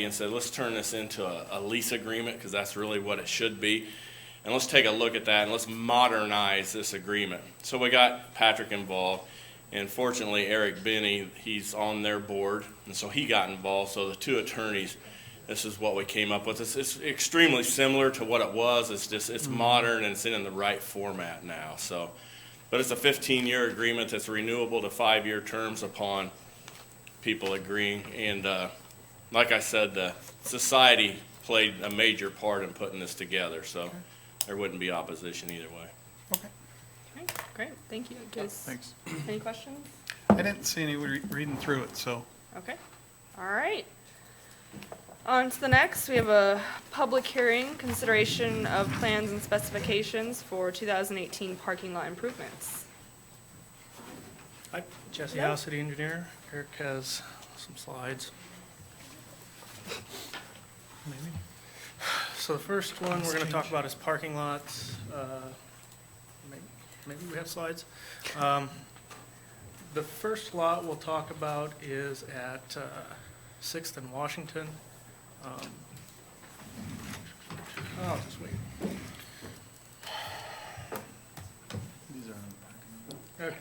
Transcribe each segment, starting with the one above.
and said, let's turn this into a lease agreement, because that's really what it should be. And let's take a look at that and let's modernize this agreement. So we got Patrick involved, and fortunately Eric Benny, he's on their board, and so he got involved. So the two attorneys, this is what we came up with. It's extremely similar to what it was. It's just, it's modern and it's in the right format now. So, but it's a 15-year agreement that's renewable to 5-year terms upon people agreeing. And like I said, the society played a major part in putting this together. So there wouldn't be opposition either way. Okay. Okay, great, thank you. Thanks. Any questions? I didn't see any reading through it, so. Okay, all right. On to the next, we have a public hearing, consideration of plans and specifications for 2018 parking lot improvements. Hi, Jesse Yeah. House, city engineer. Eric has some slides. Maybe. So the first one we're going to talk about is parking lots. Maybe we have slides. The first lot we'll talk about is at 6th and Washington. I'll just wait. Okay.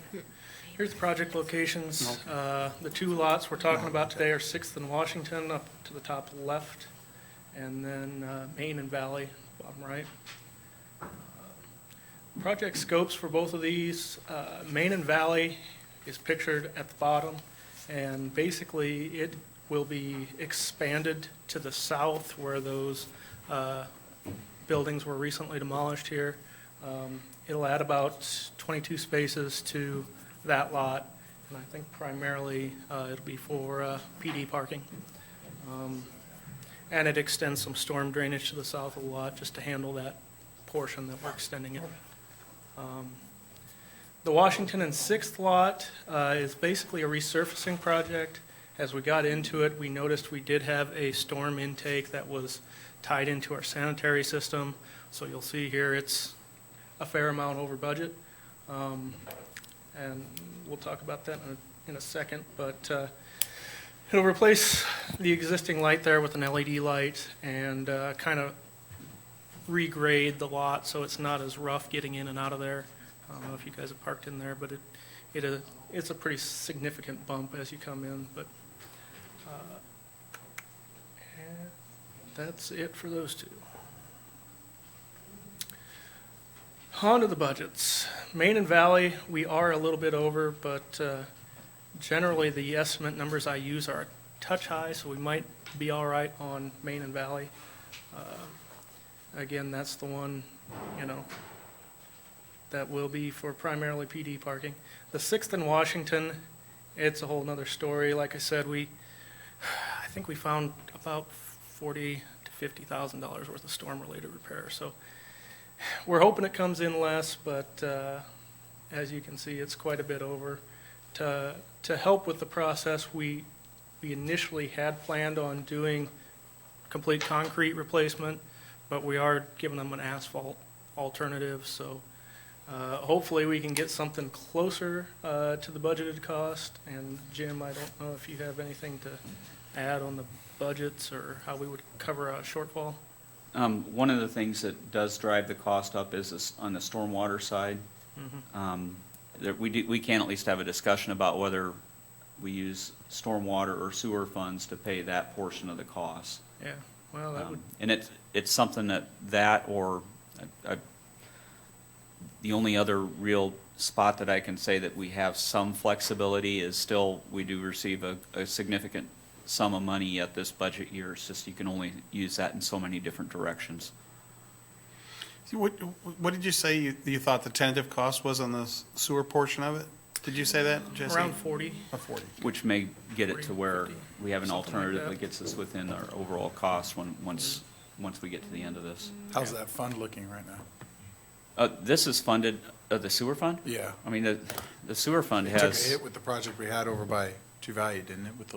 Here's the project locations. The two lots we're talking about today are 6th and Washington up to the top left, and then Main and Valley, bottom right. Project scopes for both of these, Main and Valley is pictured at the bottom, and basically it will be expanded to the south where those buildings were recently demolished here. It'll add about 22 spaces to that lot, and I think primarily it'll be for PD parking. And it extends some storm drainage to the south of the lot just to handle that portion that we're extending it. The Washington and 6th lot is basically a resurfacing project. As we got into it, we noticed we did have a storm intake that was tied into our sanitary system. So you'll see here it's a fair amount over budget. And we'll talk about that in a second. But it'll replace the existing light there with an LED light and kind of regrade the lot so it's not as rough getting in and out of there. I don't know if you guys have parked in there, but it's a pretty significant bump as you come in. But and that's it for those two. On to the budgets. Main and Valley, we are a little bit over, but generally the estimate numbers I use are a touch high, so we might be all right on Main and Valley. Again, that's the one, that will be for primarily PD parking. The 6th and Washington, it's a whole nother story. Like I said, I think we found about $40,000 to $50,000 worth of storm-related repair. So we're hoping it comes in less, but as you can see, it's quite a bit over. To help with the process, we initially had planned on doing complete concrete replacement, but we are giving them an asphalt alternative. So hopefully we can get something closer to the budgeted cost. And Jim, I don't know if you have anything to add on the budgets or how we would cover a shortfall. One of the things that does drive the cost up is on the stormwater side. We can at least have a discussion about whether we use stormwater or sewer funds to pay that portion of the cost. Yeah, well, that would. And it's something that or the only other real spot that I can say that we have some flexibility is still we do receive a significant sum of money yet this budget year. It's just you can only use that in so many different directions. What did you say you thought the tentative cost was on the sewer portion of it? Did you say that, Jesse? Around 40. 40. Which may get it to where 50, we have an something like alternative that. that gets us within our overall cost once we get to the end of this. How's that fund looking right now? This is funded, the sewer fund? Yeah. I mean, the sewer fund It took a has, hit with the project we had over by Two Value, didn't it, with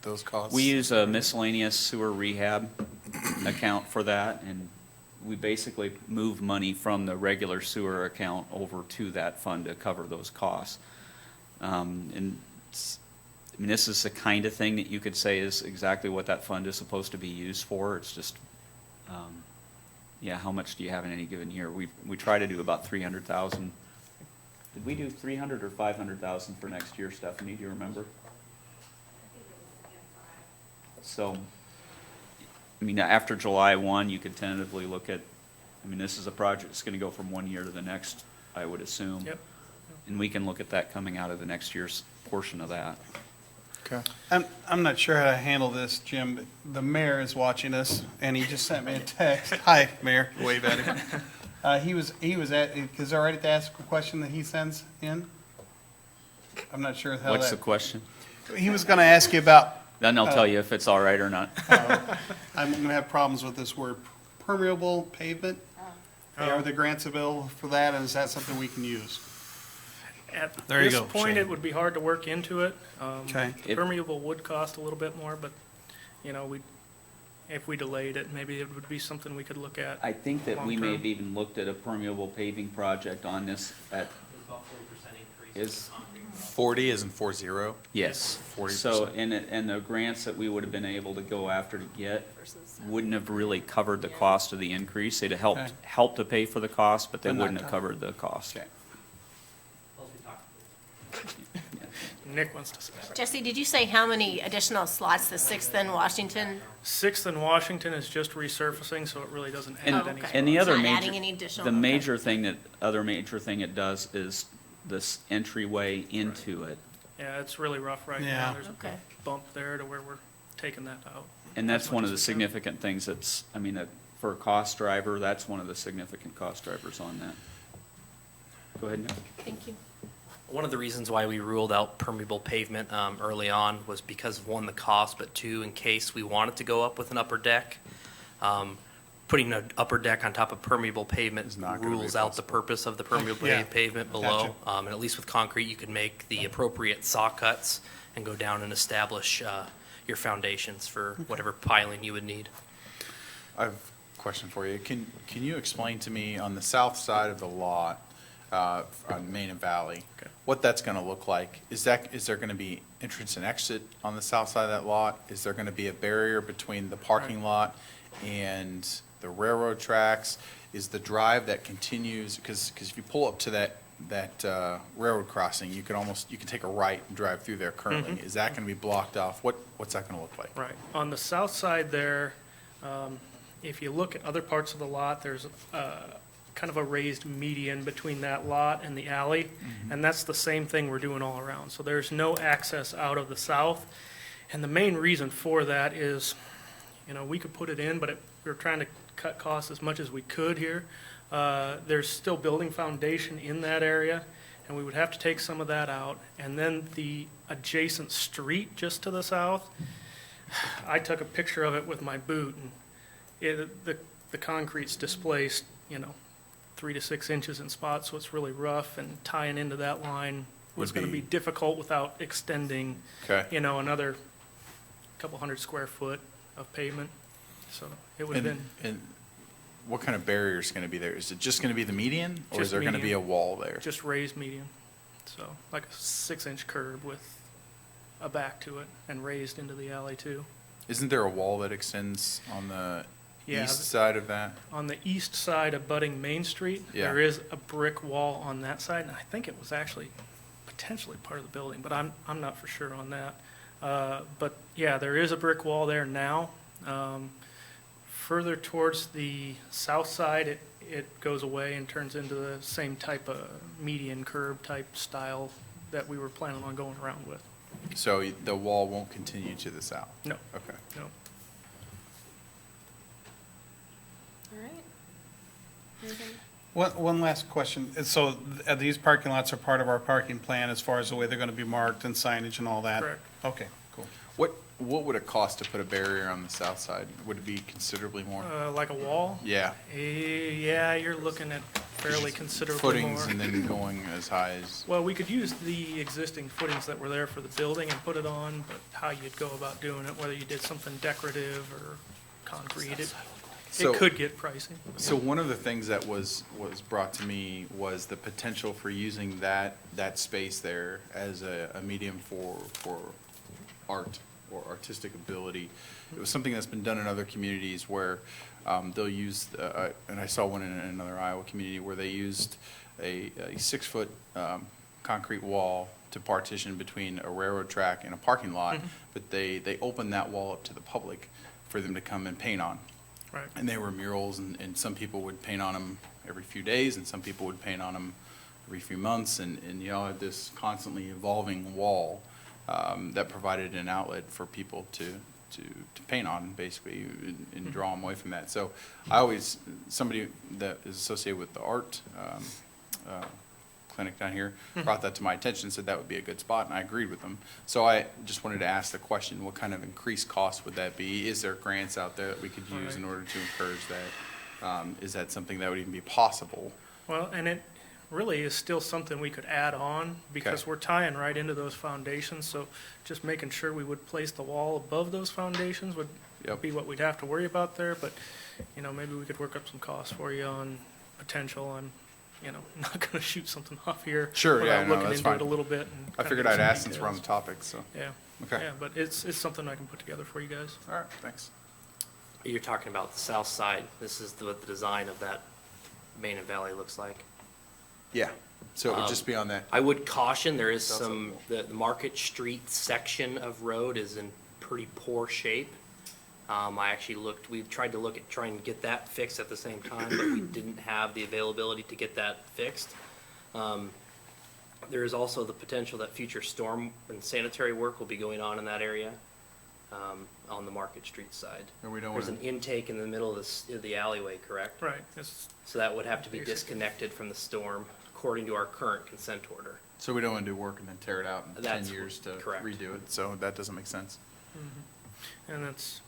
those costs? we use a miscellaneous sewer rehab account for that, and we basically move money from the regular sewer account over to that fund to cover those costs. And I mean, this is the kind of thing that you could say is exactly what that fund is supposed to be used for. It's just, yeah, how much do you have in any given year? We try to do about 300,000. Did we do 300 or 500,000 for next year, Stephanie? Do you remember? So, I mean, after July 1, you could tentatively look at, I mean, this is a project that's going to go from one year to the next, I would assume. Yep. And we can look at that coming out of the next year's portion of that. Okay. I'm not sure how to handle this, Jim, but the mayor is watching us, and he just sent me a text. Hi, Mayor, wave at him. Is it all right to ask a question that he sends in? I'm not sure how What's the that, question? he was gonna ask you about, Then I'll tell you if it's all right or not. I'm gonna have problems with this word, permeable pavement. Are the grants available for that, and is that something we can use? At There you this go, point, Shane. it would be hard to work into it. Okay. Permeable would cost a little bit more, but, you know, if we delayed it, maybe it would be something we could look at. I think that we may Long-term. have even looked at a permeable paving project on this at, About 40% increase. is, 40 isn't 40? yes. 40%. So, and the grants that we would have been able to go after to get wouldn't have really covered the cost of the increase. They'd have Okay. helped to pay for the cost, but they But not wouldn't have cover. covered the cost. Okay. Plus we talked. Nick wants to say. Jesse, did you say how many additional slots the 6th in Washington? 6th in Washington is just resurfacing, so it really doesn't add And, Oh, any. okay. and the It's other not major, adding any additional, the okay. major thing that, other major thing it does is this entryway into it. Yeah, it's really rough right Yeah. now. There's a Okay. bump there to where we're taking that out. And that's As one much of the as we can. significant things that's, I mean, for a cost driver, that's one of the significant cost drivers on that. Go ahead, Nick. Thank you. One of the reasons why we ruled out permeable pavement early on was because of, one, the cost, but two, in case we wanted to go up with an upper deck. Putting an upper deck on top of permeable pavement Is not gonna be rules out the possible. purpose of the permeable Yeah. pavement below. And at least with concrete, you can make the appropriate saw cuts and go down and establish your foundations for whatever piling you would need. I have a question for you. Can you explain to me on the south side of the lot, on Main and Valley, Okay. what that's gonna look like? Is there gonna be entrance and exit on the south side of that lot? Is there gonna be a barrier between the parking lot and the railroad tracks? Is the drive that continues, because if you pull up to that railroad crossing, you can take a right and drive through there currently. Is that gonna be blocked off? What's that gonna look like? Right. On the south side there, if you look at other parts of the lot, there's kind of a raised median between that lot and the alley, and that's the same thing we're doing all around. So there's no access out of the south, and the main reason for that is, you know, we could put it in, but we're trying to cut costs as much as we could here. There's still building foundation in that area, and we would have to take some of that out. And then the adjacent street just to the south, I took a picture of it with my boot, and the concrete's displaced, you know, 3 to 6 inches in spots, so it's really rough, and tying into that line was Would gonna be be- difficult without extending, Okay. you know, another couple hundred square foot of pavement. So it would have been And what kind of barrier is gonna be there? Is it just gonna be the median, or is Just there gonna be median. a wall there? just raised median. So like a 6-inch curb with a back to it and raised into the alley too. Isn't there a wall that extends on the Yeah, east side of that? On the east side of Budding Main Street, Yeah. there is a brick wall on that side, and I think it was actually potentially part of the building, but I'm not for sure on that. But yeah, there is a brick wall there now. Further towards the south side, it goes away and turns into the same type of median curb type style that we were planning on going around with. So the wall won't continue to the south? No, Okay. no. All right. Anything? One last question. So these parking lots are part of our parking plan as far as the way they're gonna be marked and signage and all that? Correct. Okay, cool. What would it cost to put a barrier on the south side? Would it be considerably more? Like a wall? Yeah. Yeah, you're looking at fairly considerably Footings more. and then going as high as, Well, we could use the existing footings that were there for the building and put it on, but how you'd go about doing it, whether you did something decorative or concrete, it So- could get pricey. so one of the things that was brought to me was the potential for using that space there as a medium for art or artistic ability. It was something that's been done in other communities where they'll use, and I saw one in another Iowa community where they used a 6-foot concrete wall to partition between a railroad track and a parking lot, but they opened that wall up to the public for them to come and paint on. Right. And they were murals, and some people would paint on them every few days, and some people would paint on them every few months, and you all had this constantly evolving wall that provided an outlet for people to paint on, basically, and draw them away from that. So I always, somebody that is associated with the art clinic down here brought that to my attention and said that would be a good spot, and I agreed with them. So I just wanted to ask the question, what kind of increased cost would that be? Is there grants out there that we could use in order to encourage that? Is that something that would even be possible? Well, and it really is still something we could add on because Okay. we're tying right into those foundations. So just making sure we would place the wall above those foundations would Yep. be what we'd have to worry about there. But, you know, maybe we could work up some costs for you on potential. I'm, you know, not going to shoot something off here. Sure, yeah, without no, looking that's into fine. it a little bit. And I kinda figured get I'd some ask since we're on the details. topic, so. Yeah. Okay. Yeah, but it's something I can put together for you guys. All right, thanks. You're talking about the south side. This is what the design of that Main and Valley looks like. Yeah, so it would just be on that. I would caution, there is Sounds some, like the Market Street section of road is in pretty poor shape. I actually looked, we tried to look at trying to get that fixed at the same time, but we didn't have the availability to get that fixed. There is also the potential that future storm and sanitary work will be going on in that area, on the Market Street side. And we don't There's want an intake in the middle of the alleyway, correct? Right. It's, So that would have to be Basically. disconnected from the storm according to our current consent order. so we don't want to do work and then tear it out in 10 That's years to correct. redo it, so that doesn't make sense. and that's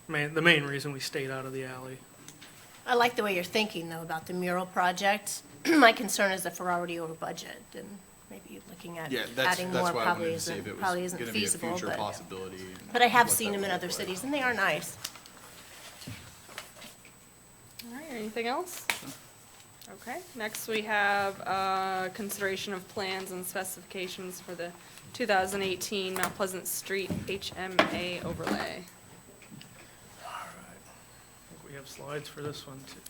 the main reason we stayed out of the alley. I like the way you're thinking, though, about the mural project. My concern is if we're already over budget, and maybe looking at Yeah, that's adding more why I probably wanted to see if it isn't, was probably isn't going to be a feasible, future but, possibility. but I have what seen that them in would other look like. cities, and they are nice. All right, anything else? Okay, next we have consideration of plans and specifications for the 2018 Mount Pleasant Street HMA overlay. All right. I think we have slides for this one too.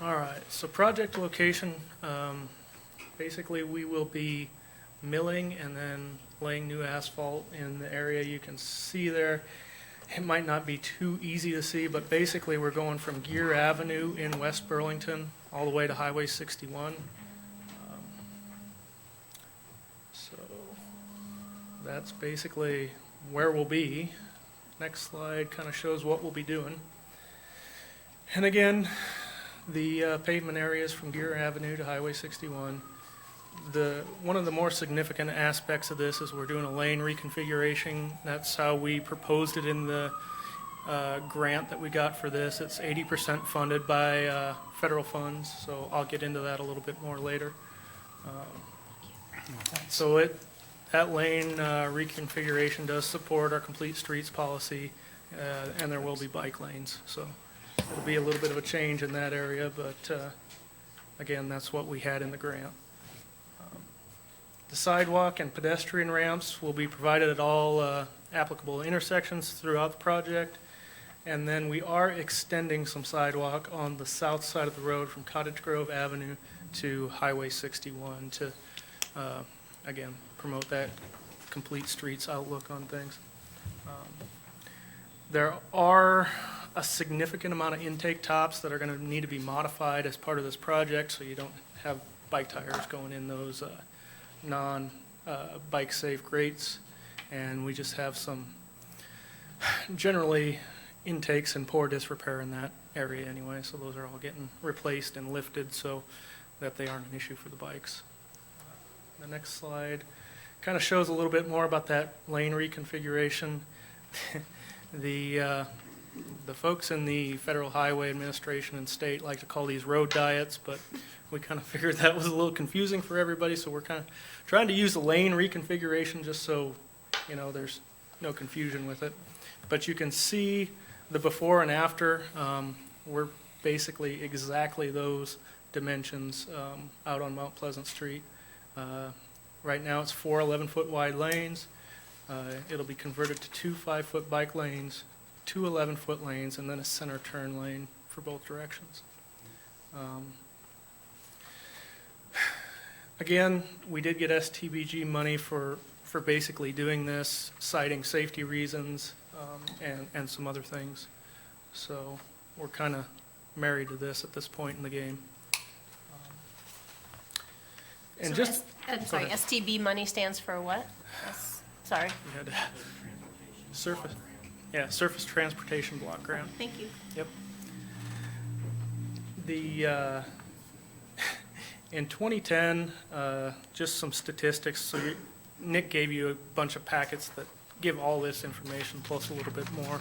All right, so project location, basically we will be milling and then laying new asphalt in the area you can see there. It might not be too easy to see, but basically we're going from Gear Avenue in West Burlington all the way to Highway 61. So that's basically where we'll be. Next slide kind of shows what we'll be doing. And again, the pavement areas from Gear Avenue to Highway 61. One of the more significant aspects of this is we're doing a lane reconfiguration. That's how we proposed it in the grant that we got for this. It's 80% funded by federal funds, so I'll get into that a little bit more later. So that lane reconfiguration does support our complete streets policy, and there will be bike lanes. So it'll be a little bit of a change in that area, but again, that's what we had in the grant. The sidewalk and pedestrian ramps will be provided at all applicable intersections throughout the project. And then we are extending some sidewalk on the south side of the road from Cottage Grove Avenue to Highway 61 to, again, promote that complete streets outlook on things. There are a significant amount of intake tops that are going to need to be modified as part of this project, so you don't have bike tires going in those non-bike safe grates. And we just have some generally intakes in poor disrepair in that area anyway, so those are all getting replaced and lifted so that they aren't an issue for the bikes. The next slide kind of shows a little bit more about that lane reconfiguration. The folks in the Federal Highway Administration and state like to call these road diets, but we kind of figured that was a little confusing for everybody, so we're kind of trying to use the lane reconfiguration just so, you know, there's no confusion with it. But you can see The before and after, we're basically exactly those dimensions out on Mount Pleasant Street. Right now, it's 4 11-foot wide lanes. It'll be converted to 2 5-foot bike lanes, 2 11-foot lanes, and then a center turn lane for both directions. Again, we did get STBG money for basically doing this, citing safety reasons and some other things. So we're kind of married to this at this point in the game. And So just, I'm sorry, ahead. STB money stands for what? Sorry, we had surface transportation block grant. thank you. Yep. The, in 2010, just some statistics, so Nick gave you a bunch of packets that give all this information plus a little bit more,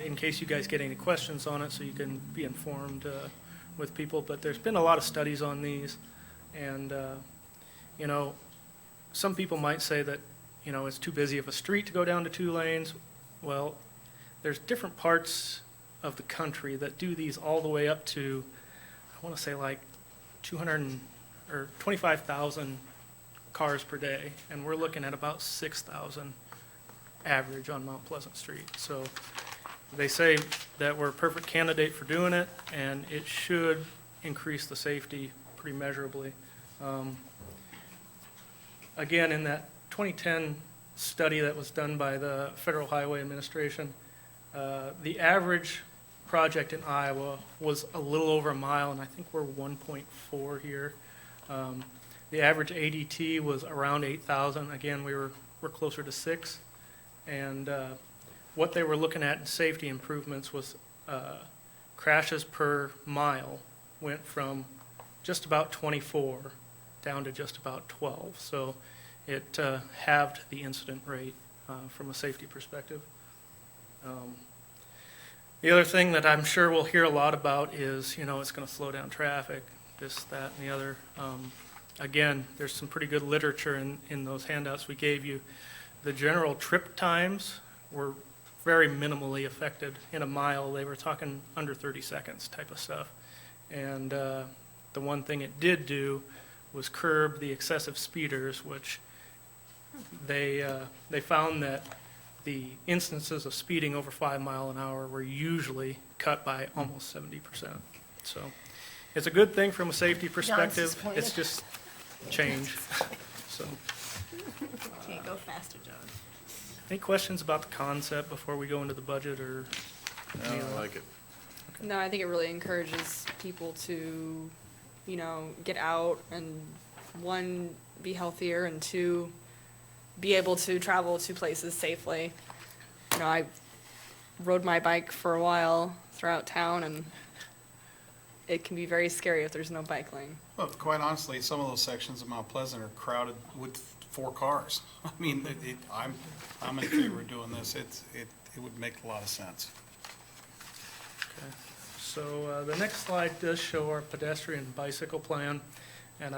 in case you guys get any questions on it, so you can be informed with people. But there's been a lot of studies on these, and, you know, some people might say that, you know, it's too busy of a street to go down to 2 lanes. Well, there's different parts of the country that do these all the way up to, I want to say like 25,000 cars per day, and we're looking at about 6,000 average on Mount Pleasant Street. So they say that we're a perfect candidate for doing it, and it should increase the safety pretty measurably. Again, in that 2010 study that was done by the Federal Highway Administration, the average project in Iowa was a little over a mile, and I think we're 1.4 here. The average ADT was around 8,000. Again, we're closer to 6. And what they were looking at in safety improvements was crashes per mile went from just about 24 down to just about 12. So it halved the incident rate from a safety perspective. The other thing that I'm sure we'll hear a lot about is, you know, it's going to slow down traffic, this, that, and the other. Again, there's some pretty good literature in those handouts we gave you. The general trip times were very minimally affected. In a mile, they were talking under 30 seconds type of stuff. And the one thing it did do was curb the excessive speeders, which they found that the instances of speeding over 5 miles an hour were usually cut by almost 70%. So it's a good thing from a safety perspective. disappointed. It's just change. So Okay, go faster, John. any questions about the concept before we go into the budget or? No, I like it. No, I think it really encourages people to, you know, get out and, 1, be healthier, and 2, be able to travel to places safely. You know, I rode my bike for a while throughout town, and it can be very scary if there's no bike lane. Well, quite honestly, some of those sections of Mount Pleasant are crowded with 4 cars. I mean, I'm in favor of doing this. It would make a lot of sense. Okay. So the next slide does show our pedestrian bicycle plan, and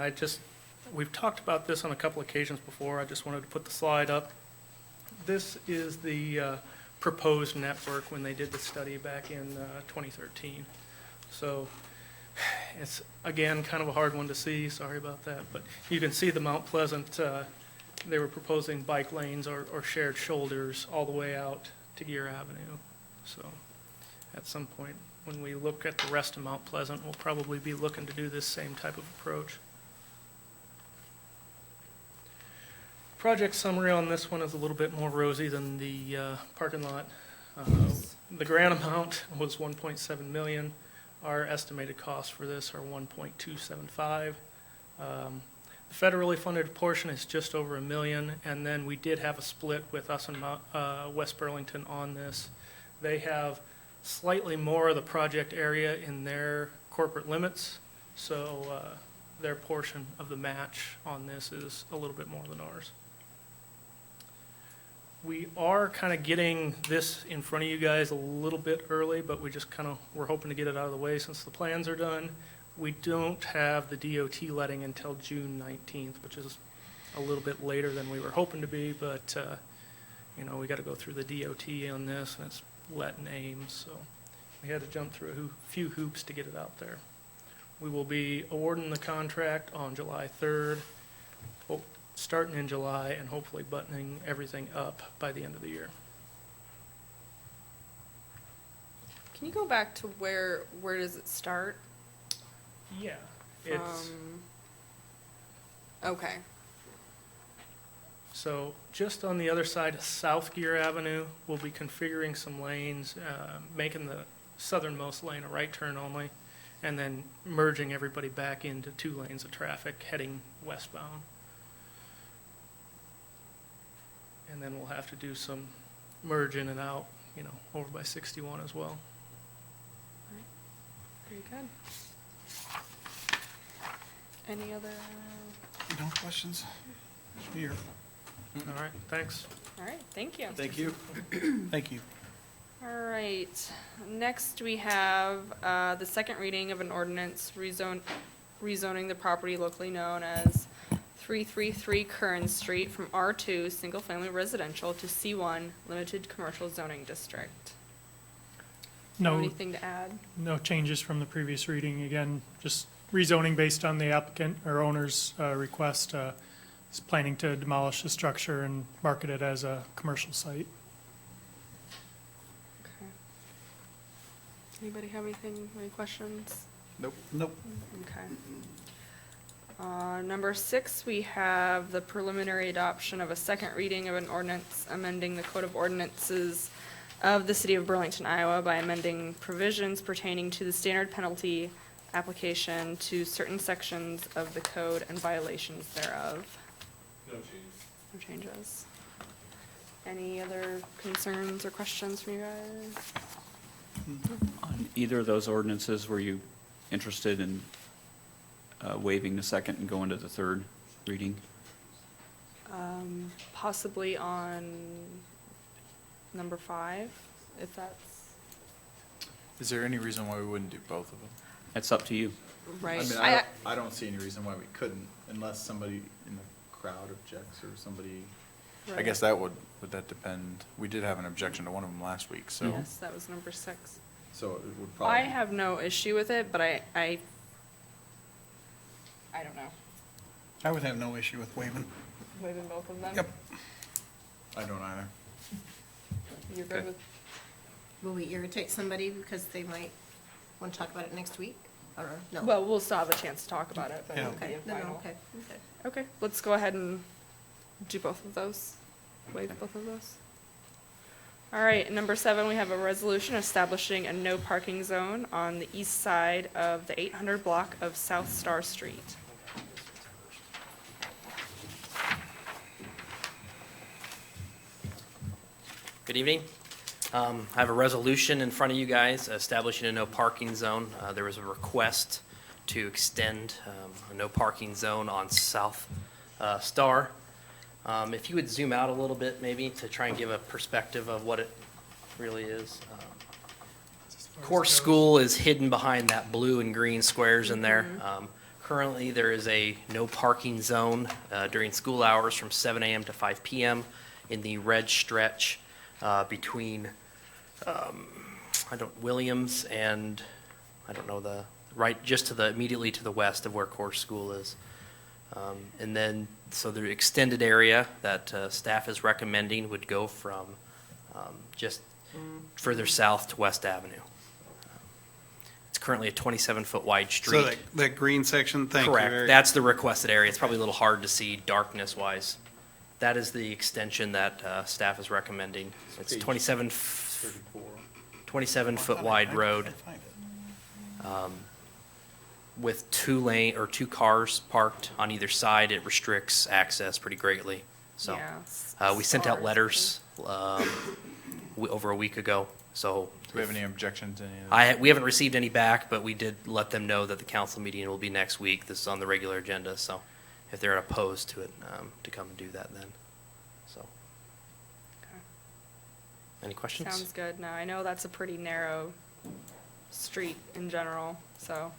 we've talked about this on a couple occasions before. I just wanted to put the slide up. This is the proposed network when they did the study back in 2013. So it's, again, kind of a hard one to see. Sorry about that. But you can see the Mount Pleasant, they were proposing bike lanes or shared shoulders all the way out to Gear Avenue. So at some point, when we look at the rest of Mount Pleasant, we'll probably be looking to do this same type of approach. Project summary on this one is a little bit more rosy than the parking lot. The grant amount was 1.7 million. Our estimated costs for this are 1.275. The federally funded portion is just over $1 million, and then we did have a split with us and West Burlington on this. They have slightly more of the project area in their corporate limits, so their portion of the match on this is a little bit more than ours. We are kind of getting this in front of you guys a little bit early, but we're hoping to get it out of the way since the plans are done. We don't have the DOT letting until June 19th, which is a little bit later than we were hoping to be, but you know, we got to go through the DOT on this, and it's let in Ames, so we had to jump through a few hoops to get it out there. We will be awarding the contract on July 3rd, starting in July, and hopefully buttoning everything up by the end of the year. Can you go back to where does it start? Yeah, it's, Okay, so just on the other side of South Gear Avenue, we'll be configuring some lanes, making the southernmost lane a right turn only, and then merging everybody back into 2 lanes of traffic heading westbound. And then we'll have to do some merge in and out, over by 61 as well. very good. Any other, No questions? Here. All right, thanks. all right, thank you. Thank you. Thank you. All right, next we have the second reading of an ordinance rezoning the property locally known as 333 Curran Street from R2 Single Family Residential to C1 Limited Commercial Zoning District. No, Anything to add? no changes from the previous reading. Again, just rezoning based on the applicant or owner's request. Is planning to demolish the structure and market it as a commercial site. Okay. Anybody have any questions? Nope. Okay. Number 6, we have the preliminary adoption of a second reading of an ordinance amending the Code of Ordinances of the City of Burlington, Iowa by amending provisions pertaining to the standard penalty application to certain sections of the code and violations thereof. No change. No changes. Any other concerns or questions from you guys? On either of those ordinances, were you interested in waiving the second and going to the third reading? Possibly on number 5, if that's Is there any reason why we wouldn't do both of them? It's up to you. right. I don't see any reason why we couldn't, unless somebody in the crowd objects or somebody, I Right. guess would that depend? We did have an objection to one of them last week, so, Yes, that was number 6. so it would probably. I have no issue with it, but I don't know. I would have no issue with waiving. Waiving both of them? Yep. I don't either. You're good Okay. with, Will we irritate somebody because they might want to talk about it next week? Or no? well, we'll still have a chance to talk about it, but Yeah. it'll be Okay, a no, final. okay, okay. Okay, let's go ahead and do both of those. Waive both of those. All right, number 7, we have a resolution establishing a no parking zone on the east side of the 800 block of South Star Street. Good evening. I have a resolution in front of you guys establishing a no parking zone. There was a request to extend a no parking zone on South Star. If you would zoom out a little bit maybe to try and give a perspective of what it really is. Course School is hidden behind that blue and green squares in there. Currently, there is a no parking zone during school hours from 7 a.m. to 5 p.m. in the red stretch between Williams and just immediately to the west of where Course School is. And then, so the extended area that staff is recommending would go from just further south to West Avenue. It's currently a 27-foot wide street. So that green section, thank you, Correct. Eric. That's the requested area. It's probably a little hard to see darkness-wise. That is the extension that staff is recommending. It's 27-foot wide road I find it. with 2 cars parked on either side. It restricts access pretty greatly. So Yeah, we sent out stars. letters over a week ago. So Do we have any objections to any of this? we haven't received any back, but we did let them know that the council meeting will be next week. This is on the regular agenda, so if they're opposed to it, to come and do that then. So, Okay. any questions? Sounds good. Now, I know that's a pretty narrow street in general, so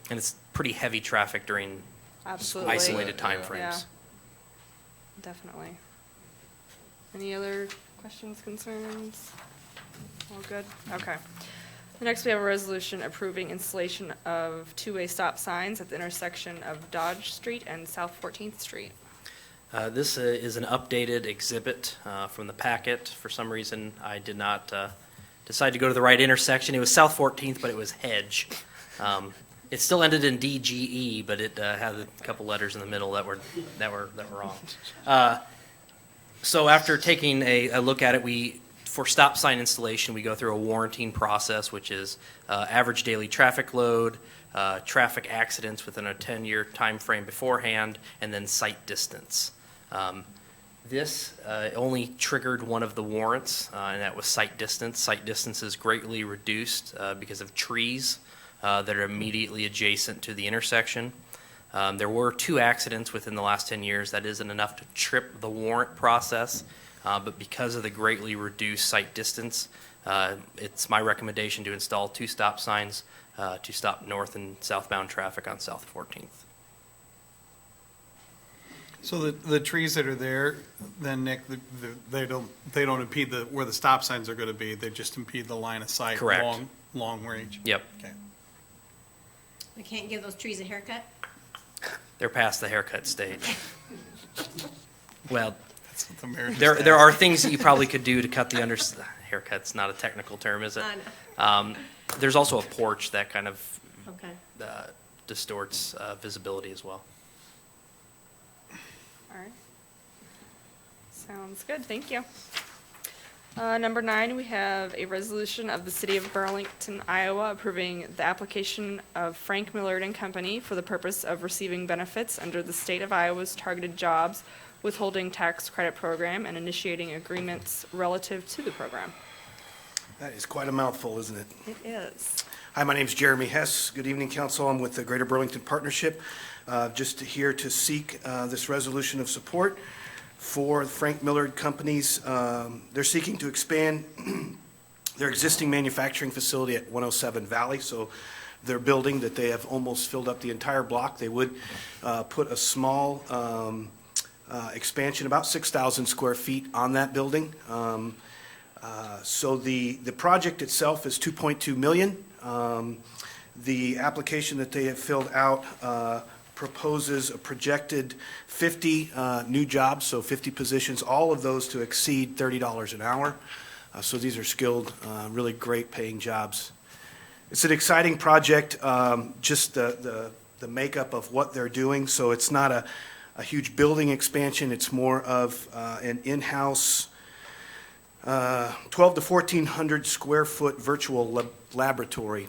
And it's pretty heavy traffic during absolutely. isolated Yeah. timeframes. Yeah. Definitely. Any other questions, concerns? All good? Okay. Next, we have a resolution approving installation of two-way stop signs at the intersection of Dodge Street and South 14th Street. This is an updated exhibit from the packet. For some reason, I did not decide to go to the right intersection. It was South 14th, but it was Hedge. It still ended in DGE, but it had a couple letters in the middle that were wrong. So after taking a look at it, for stop sign installation, we go through a warranting process, which is average daily traffic load, traffic accidents within a 10-year time frame beforehand, and then sight distance. This only triggered one of the warrants, and that was sight distance. Sight distance is greatly reduced because of trees that are immediately adjacent to the intersection. There were 2 accidents within the last 10 years. That isn't enough to trip the warrant process, but because of the greatly reduced sight distance, it's my recommendation to install 2 stop signs to stop north and southbound traffic on South 14th. So the trees that are there, then Nick, they don't impede where the stop signs are gonna be, they just impede the line of sight. Correct. Long range. Yep, Okay. We can't give those trees a haircut? they're past the haircut stage. Well, That's what the mayor just there asked. are things that you probably could do to cut the haircut's not a technical term, is it? I know. There's also a porch that kind of Okay. distorts visibility as well. All right. Sounds good, thank you. Number 9, we have a resolution of the City of Burlington, Iowa, approving the application of Frank Millard and Company for the purpose of receiving benefits under the State of Iowa's Targeted Jobs Withholding Tax Credit Program and initiating agreements relative to the program. That is quite a mouthful, isn't it? It is. Hi, my name is Jeremy Hess. Good evening, Council. I'm with the Greater Burlington Partnership, just here to seek this resolution of support for Frank Millard Companies. They're seeking to expand their existing manufacturing facility at 107 Valley, so their building that they have almost filled up the entire block. They would put a small expansion, about 6,000 square feet on that building. So the project itself is $2.2 million. The application that they have filled out proposes a projected 50 new jobs, so 50 positions, all of those to exceed $30 an hour. So these are skilled, really great paying jobs. It's an exciting project, just the makeup of what they're doing. So it's not a huge building expansion. It's more of an in-house 12 to 1,400 square foot virtual laboratory.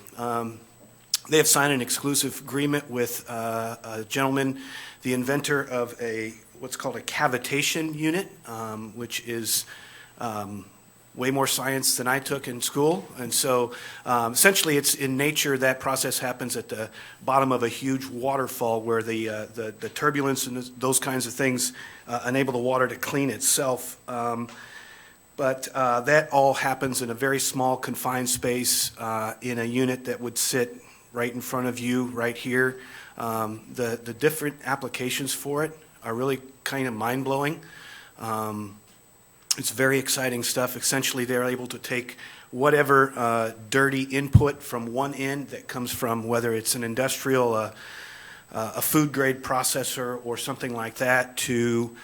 They have signed an exclusive agreement with a gentleman, the inventor of what's called a cavitation unit, which is way more science than I took in school. And so essentially it's in nature, that process happens at the bottom of a huge waterfall where the turbulence and those kinds of things enable the water to clean itself. But that all happens in a very small confined space in a unit that would sit right in front of you, right here. The different applications for it are really kind of mind-blowing. It's very exciting stuff. Essentially, they're able to take whatever dirty input from one end that comes from, whether it's an industrial, a food-grade processor or something like that, to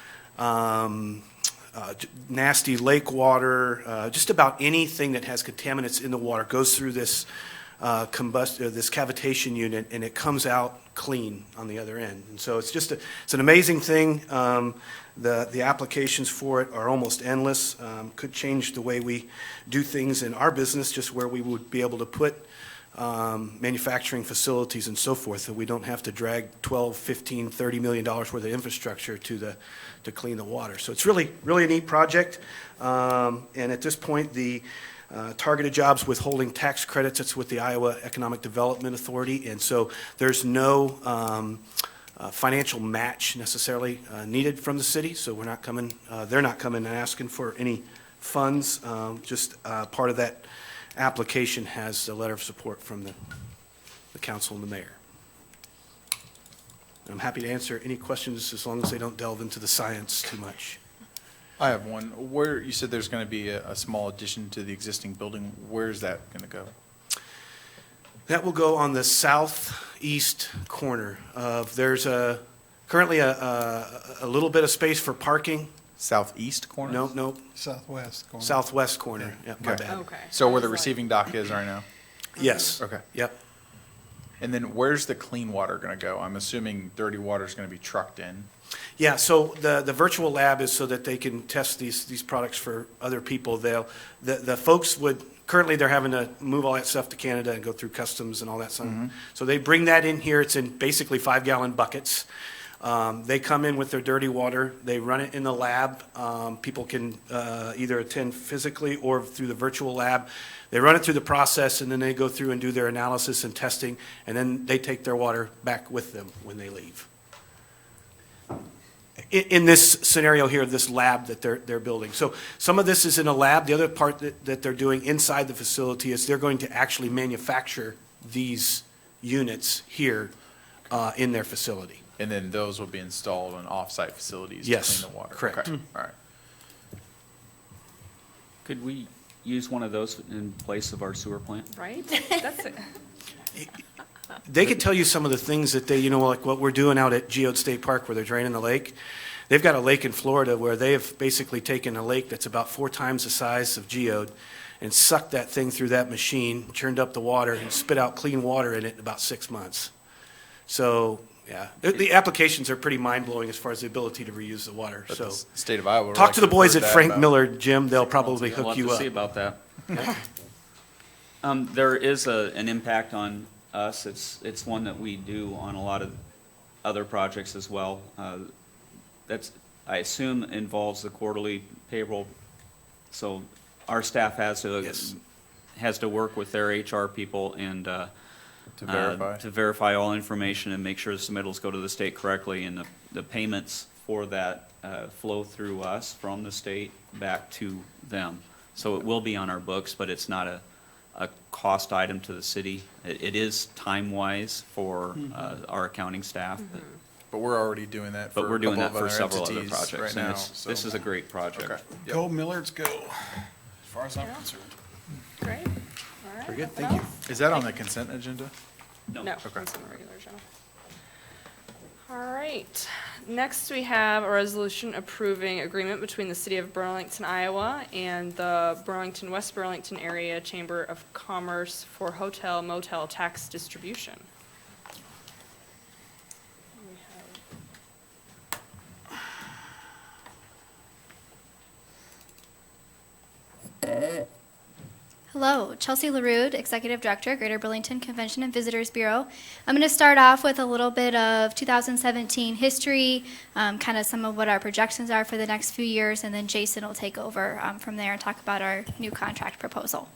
nasty lake water, just about anything that has contaminants in the water goes through this this cavitation unit, and it comes out clean on the other end. And so it's an amazing thing. The applications for it are almost endless. Could change the way we do things in our business, just where we would be able to put manufacturing facilities and so forth, that we don't have to drag $12, $15, $30 million worth of infrastructure to clean the water. So it's really a neat project. And at this point, the targeted jobs withholding tax credits, it's with the Iowa Economic Development Authority, and so there's no financial match necessarily needed from the city, so they're not coming and asking for any funds. Just part of that application has a letter of support from the council and the mayor. I'm happy to answer any questions as long as they don't delve into the science too much. I have one. Where, you said there's going to be a small addition to the existing building. Where's that going to go? That will go on the southeast corner of, there's currently a little bit of space for parking. Southeast corner? Nope, Southwest corner. southwest corner. Yeah, my Okay. bad. Okay. So where I the was like- receiving dock is right now? Yes. Okay. Yep. And then where's the clean water going to go? I'm assuming dirty water is going to be trucked in. Yeah, so the virtual lab is so that they can test these products for other people. The folks currently they're having to move all that stuff to Canada and go through customs and all that stuff. So they bring that in here. It's in basically 5-gallon buckets. They come in with their dirty water. They run it in the lab. People can either attend physically or through the virtual lab. They run it through the process, and then they go through and do their analysis and testing, and then they take their water back with them when they leave. In this scenario here, this lab that they're building. So some of this is in a lab. The other part that they're doing inside the facility is they're going to actually manufacture these units here in their facility. And then those will be installed in off-site facilities to Yes, clean the water? correct. Okay. All right. Could we use one of those in place of our sewer plant? Right? That's it. They could tell you some of the things that they, like what we're doing out at Geode State Park where they're draining the lake. They've got a lake in Florida where they have basically taken a lake that's about 4 times the size of Geode and sucked that thing through that machine, churned up the water, and spit out clean water in it in about 6 months. So, yeah, the applications are pretty mind-blowing as far as the ability to reuse the water. But So, the state of Iowa. would talk like to the boys heard at that Frank about- Miller, Jim. They'll probably We'll hook have you to up. see about that. There is an impact on us. It's one that we do on a lot of other projects as well. That's, I assume, involves the quarterly payroll. So our staff Yes. has to work with their HR people and To verify. to verify all information and make sure the submittals go to the state correctly, and the payments for that flow through us from the state back to them. So it will be on our books, but it's not a cost item to the city. It is time-wise for our accounting staff, But we're already doing that for but we're a doing couple that of for other several other entities projects. right And now. it's, this so- is a great project. Okay. Yep. Go Millards, go, as far as I'm Yeah. concerned. Great. All right. Very good, nothing thank you. else? Is that on the consent agenda? No, Okay. it's on the regular agenda. All right. Next, we have a resolution approving agreement between the City of Burlington, Iowa, and the Burlington, West Burlington Area Chamber of Commerce for hotel motel tax distribution. We have- Hello, Chelsea LaRue, Executive Director, Greater Burlington Convention and Visitors Bureau. I'm going to start off with a little bit of 2017 history, kind of some of what our projections are for the next few years, and then Jason will take over from there and talk about our new contract proposal.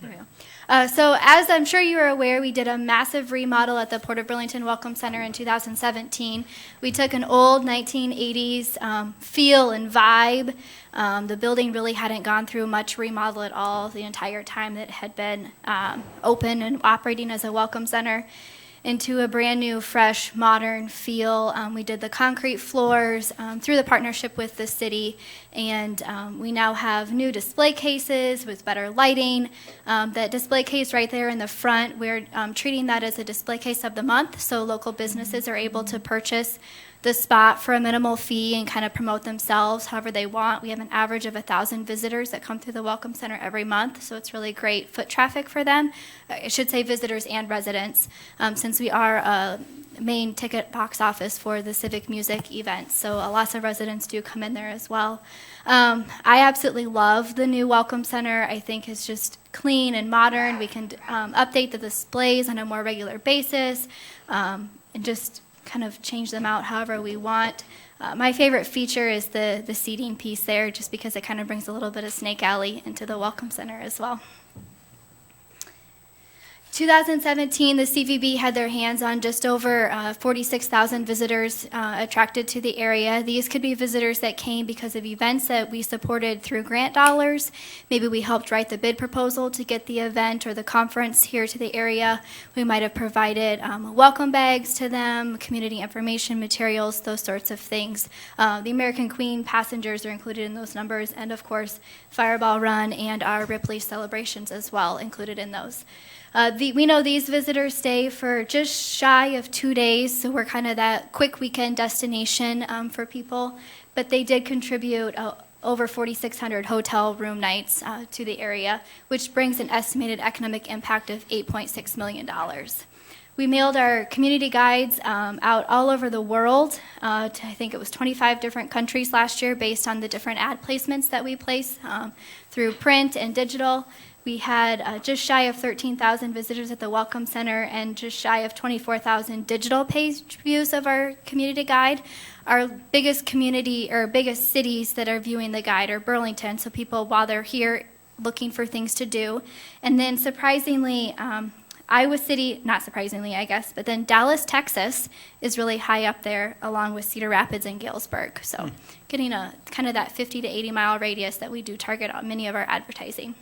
There we go. So as I'm sure you are aware, we did a massive remodel at the Port of Burlington Welcome Center in 2017. We took an old 1980s feel and vibe. The building really hadn't gone through much remodel at all the entire time that it had been open and operating as a welcome center, into a brand new, fresh, modern feel. We did the concrete floors through the partnership with the city, and we now have new display cases with better lighting. That display case right there in the front, we're treating that as a display case of the month, so local businesses are able to purchase the spot for a minimal fee and kind of promote themselves however they want. We have an average of 1,000 visitors that come through the Welcome Center every month, so it's really great foot traffic for them. I should say visitors and residents, since we are a main ticket box office for the civic music events, so lots of residents do come in there as well. I absolutely love the new Welcome Center. I think it's just clean and modern. We can update the displays on a more regular basis, and just kind of change them out however we want. My favorite feature is the seating piece there, just because it kind of brings a little bit of Snake Alley into the Welcome Center as well. 2017, the CVB had their hands on just over 46,000 visitors attracted to the area. These could be visitors that came because of events that we supported through grant dollars. Maybe we helped write the bid proposal to get the event or the conference here to the area. We might have provided welcome bags to them, community information materials, those sorts of things. The American Queen passengers are included in those numbers, and of course, Fireball Run and our Ripley celebrations as well included in those. We know these visitors stay for just shy of 2 days, so we're kind of that quick weekend destination for people. But they did contribute over 4,600 hotel room nights to the area, which brings an estimated economic impact of $8.6 million. We mailed our community guides out all over the world to, I think it was 25 different countries last year based on the different ad placements that we place through print and digital. We had just shy of 13,000 visitors at the Welcome Center and just shy of 24,000 digital page views of our community guide. Our biggest community or biggest cities that are viewing the guide are Burlington, so people while they're here looking for things to do. And then surprisingly, Iowa City, not surprisingly I guess, but then Dallas, Texas is really high up there along with Cedar Rapids and Galesburg. So getting a kind of that 50 to 80 mile radius that we do target on many of our advertising.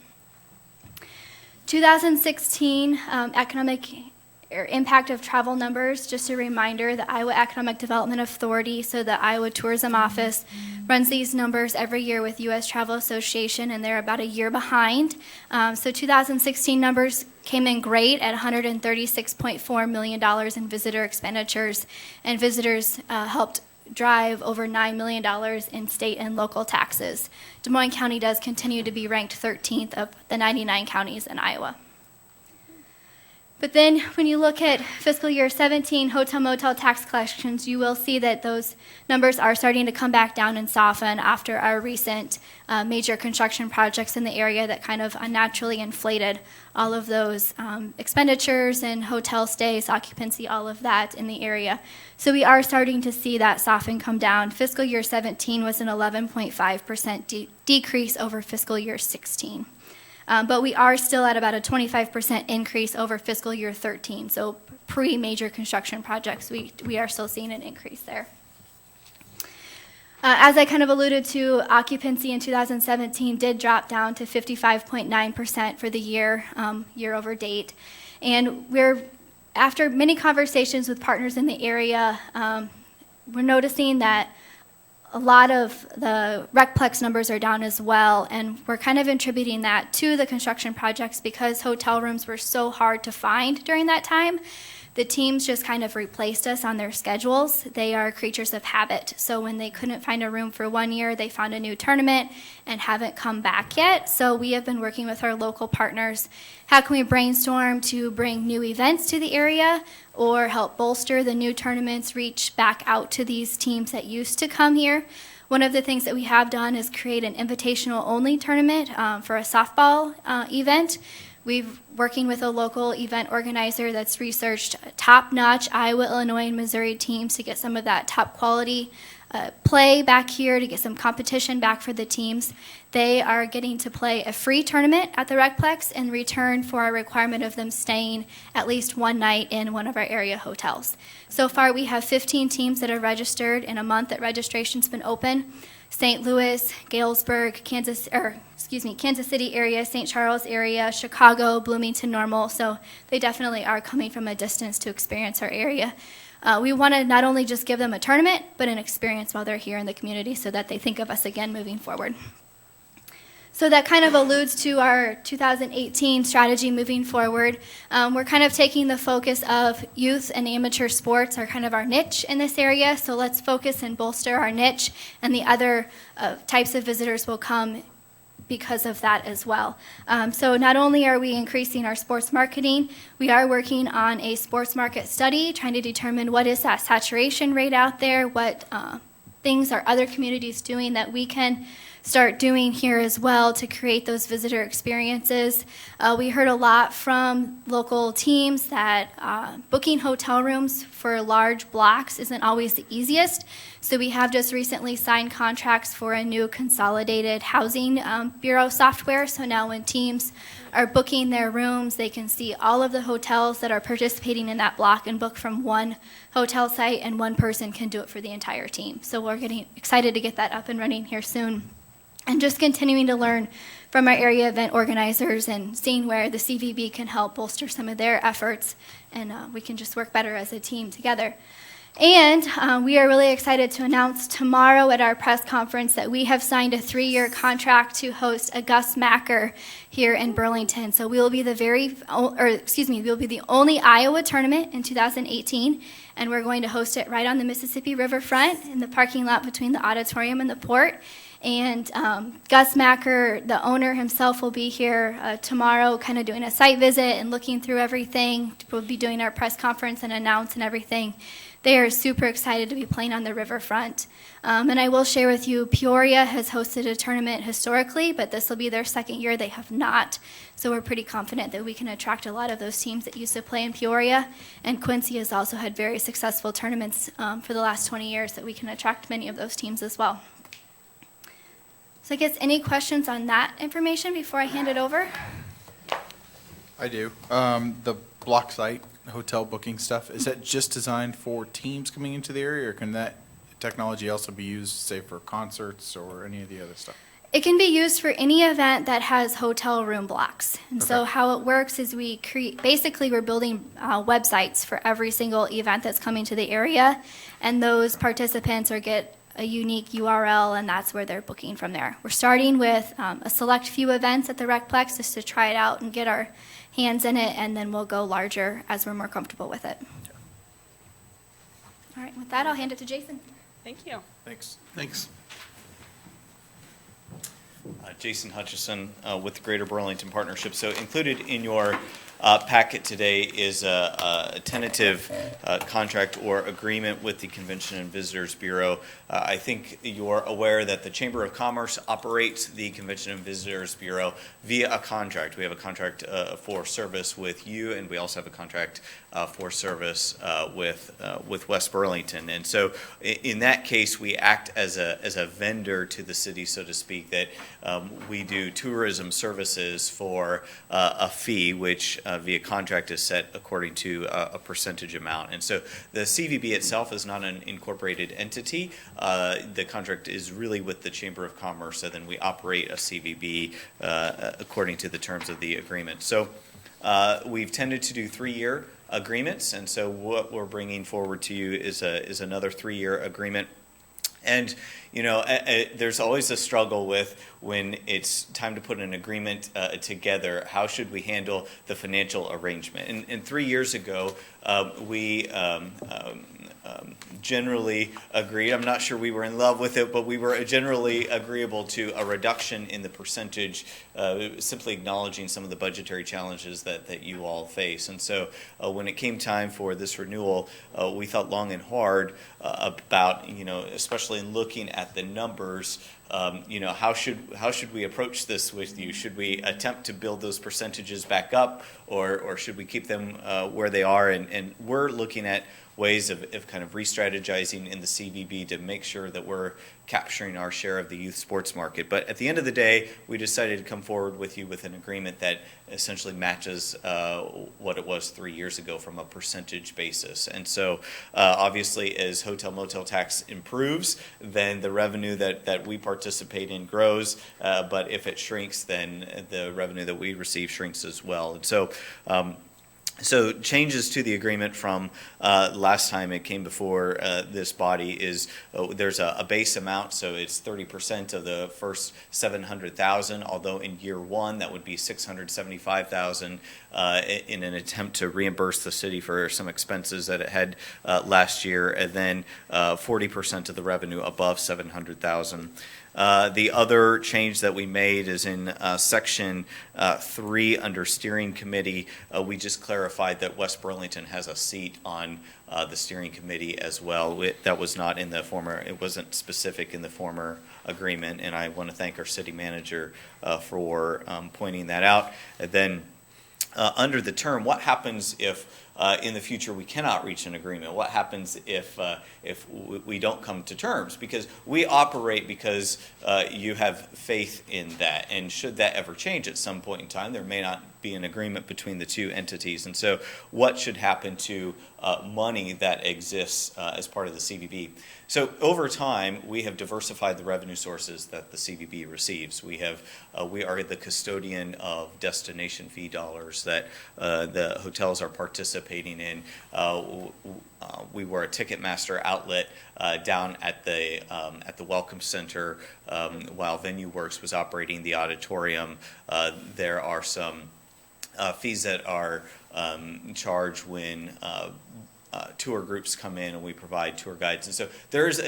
2016 economic or impact of travel numbers, just a reminder, the Iowa Economic Development Authority, so the Iowa Tourism Office, runs these numbers every year with U.S. Travel Association, and they're about a year behind. So 2016 numbers came in great at $136.4 million in visitor expenditures, and visitors helped drive over $9 million in state and local taxes. Des Moines County does continue to be ranked 13th of the 99 counties in Iowa. But then when you look at fiscal year 17 hotel motel tax collections, you will see that those numbers are starting to come back down and soften after our recent major construction projects in the area that kind of unnaturally inflated all of those expenditures and hotel stays, occupancy, all of that in the area. So we are starting to see that soften come down. Fiscal year 17 was an 11.5% decrease over fiscal year 16. But we are still at about a 25% increase over fiscal year 13. So pre-major construction projects, we are still seeing an increase there. As I kind of alluded to, occupancy in 2017 did drop down to 55.9% for the year, year over date. And after many conversations with partners in the area, we're noticing that a lot of the Recplex numbers are down as well, and we're kind of attributing that to the construction projects because hotel rooms were so hard to find during that time. The teams just kind of replaced us on their schedules. They are creatures of habit. So when they couldn't find a room for 1 year, they found a new tournament and haven't come back yet. So we have been working with our local partners. How can we brainstorm to bring new events to the area or help bolster the new tournaments, reach back out to these teams that used to come here? One of the things that we have done is create an invitational only tournament for a softball event. We're working with a local event organizer that's researched top-notch Iowa, Illinois, and Missouri teams to get some of that top quality play back here, to get some competition back for the teams. They are getting to play a free tournament at the Recplex in return for a requirement of them staying at least one night in one of our area hotels. So far, we have 15 teams that are registered in a month that registration's been open. St. Louis, Galesburg, Kansas City area, St. Charles area, Chicago, Bloomington, Normal. So they definitely are coming from a distance to experience our area. We want to not only just give them a tournament, but an experience while they're here in the community so that they think of us again moving forward. So that kind of alludes to our 2018 strategy moving forward. We're kind of taking the focus of youth and amateur sports are kind of our niche in this area. So let's focus and bolster our niche, and the other types of visitors will come because of that as well. So not only are we increasing our sports marketing, we are working on a sports market study, trying to determine what is that saturation rate out there, what things are other communities doing that we can start doing here as well to create those visitor experiences. We heard a lot from local teams that booking hotel rooms for large blocks isn't always the easiest. So we have just recently signed contracts for a new consolidated housing bureau software. So now when teams are booking their rooms, they can see all of the hotels that are participating in that block and book from one hotel site, and one person can do it for the entire team. So we're getting excited to get that up and running here soon. And just continuing to learn from our area event organizers and seeing where the CVB can help bolster some of their efforts, and we can just work better as a team together. And we are really excited to announce tomorrow at our press conference that we have signed a 3-year contract to host a Gus Macker here in Burlington. So we will be we'll be the only Iowa tournament in 2018, and we're going to host it right on the Mississippi riverfront in the parking lot between the auditorium and the port. And Gus Macker, the owner himself, will be here tomorrow kind of doing a site visit and looking through everything. We'll be doing our press conference and announce and everything. They are super excited to be playing on the riverfront. And I will share with you, Peoria has hosted a tournament historically, but this will be their second year. They have not. So we're pretty confident that we can attract a lot of those teams that used to play in Peoria. And Quincy has also had very successful tournaments for the last 20 years that we can attract many of those teams as well. So I guess any questions on that information before I hand it over? I do. The block site, hotel booking stuff, is that just designed for teams coming into the area, or can that technology also be used, say, for concerts or any of the other stuff? It can be used for any event that has hotel room blocks. And so Okay. how it works is basically we're building websites for every single event that's coming to the area, and those participants get a unique URL, and that's where they're booking from there. We're starting with a select few events at the Recplex just to try it out and get our hands in it, and then we'll go larger as we're more comfortable with it. All right, with that, I'll hand it to Jason. Thank you. Thanks. Thanks. Jason Hutchison with the Greater Burlington Partnership. So included in your packet today is a tentative contract or agreement with the Convention and Visitors Bureau. I think you're aware that the Chamber of Commerce operates the Convention and Visitors Bureau via a contract. We have a contract for service with you, and we also have a contract for service with West Burlington. And so in that case, we act as a vendor to the city, so to speak, that we do tourism services for a fee, which via contract is set according to a percentage amount. And so the CVB itself is not an incorporated entity. The contract is really with the Chamber of Commerce, and then we operate a CVB according to the terms of the agreement. So we've tended to do 3-year agreements, and so what we're bringing forward to you is another 3-year agreement. And, you know, there's always a struggle with when it's time to put an agreement together, how should we handle the financial arrangement? And 3 years ago, we generally agreed, I'm not sure we were in love with it, but we were generally agreeable to a reduction in the percentage, simply acknowledging some of the budgetary challenges that you all face. And so when it came time for this renewal, we thought long and hard about, you know, especially in looking at the numbers, you know, how should we approach this with you? Should we attempt to build those percentages back up, or should we keep them where they are? And we're looking at ways of kind of re-strategizing in the CVB to make sure that we're capturing our share of the youth sports market. But at the end of the day, we decided to come forward with you with an agreement that essentially matches what it was 3 years ago from a percentage basis. And so obviously as hotel motel tax improves, then the revenue that we participate in grows. But if it shrinks, then the revenue that we receive shrinks as well. And so so changes to the agreement from last time it came before this body is there's a base amount, so it's 30% of the first $700,000. Although in year one that would be $675,000 in an attempt to reimburse the city for some expenses that it had last year, and then 40% of the revenue above $700,000. The other change that we made is in section 3 under steering committee. We just clarified that West Burlington has a seat on the steering committee as well. That was not in the former, it wasn't specific in the former agreement, and I want to thank our city manager for pointing that out. And then under the term, what happens if in the future we cannot reach an agreement? What happens if we don't come to terms? Because we operate because you have faith in that, and should that ever change at some point in time, there may not be an agreement between the two entities. And so what should happen to money that exists as part of the CVB? So over time, we have diversified the revenue sources that the CVB receives. We are the custodian of destination fee dollars that the hotels are participating in. We were a Ticketmaster outlet down at the Welcome Center while VenueWorks was operating the auditorium. There are some fees that are charged when tour groups come in and we provide tour guides. And so there's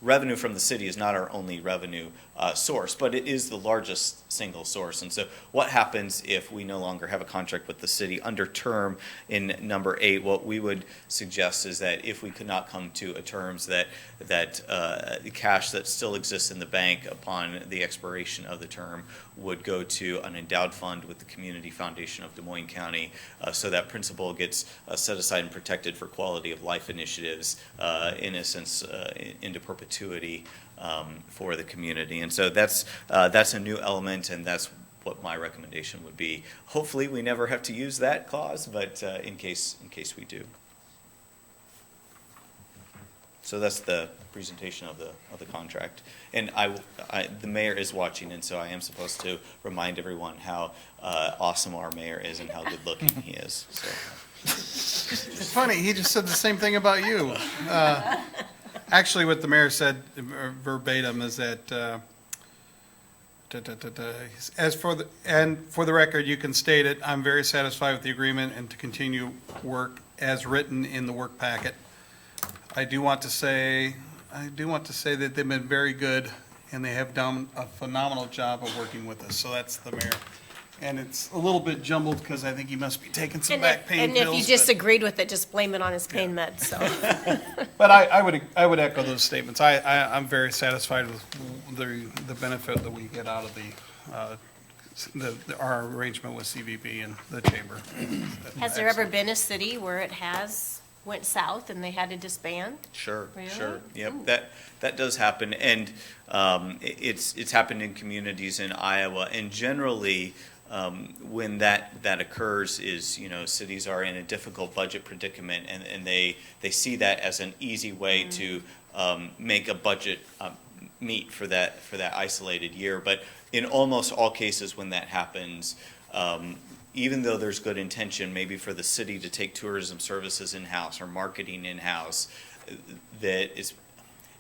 revenue from the city is not our only revenue source, but it is the largest single source. And so what happens if we no longer have a contract with the city? Under term in number 8, what we would suggest is that if we could not come to a terms that the cash that still exists in the bank upon the expiration of the term would go to an endowed fund with the Community Foundation of Des Moines County, so that principal gets set aside and protected for quality of life initiatives, in a sense, into perpetuity for the community. And so that's a new element, and that's what my recommendation would be. Hopefully, we never have to use that clause, but in case we do. So that's the presentation of the contract. And the mayor is watching, and so I am supposed to remind everyone how awesome our mayor is and how good looking he is. So. It's funny, he just said the same thing about you. Actually, what the mayor said verbatim is that, as for the record, you can state it, I'm very satisfied with the agreement and to continue work as written in the work packet. I do want to say that they've been very good and they have done a phenomenal job of working with us. So that's the mayor. And it's a little bit jumbled because I think he must be taking some back pain pills. And if you disagreed with it, just blame it on his pain meds, so. But I would echo those statements. I'm very satisfied with the benefit that we get out of our arrangement with CVB and the chamber. Has there ever been a city where it went south and they had to disband? Sure, Really? sure. Yep, Ooh. that does happen, and it's happened in communities in Iowa, and generally. When that occurs is, cities are in a difficult budget predicament, and they see that as an easy way to make a budget meet for that isolated year. But in almost all cases when that happens, even though there's good intention, maybe for the city to take tourism services in-house or marketing in-house, that is,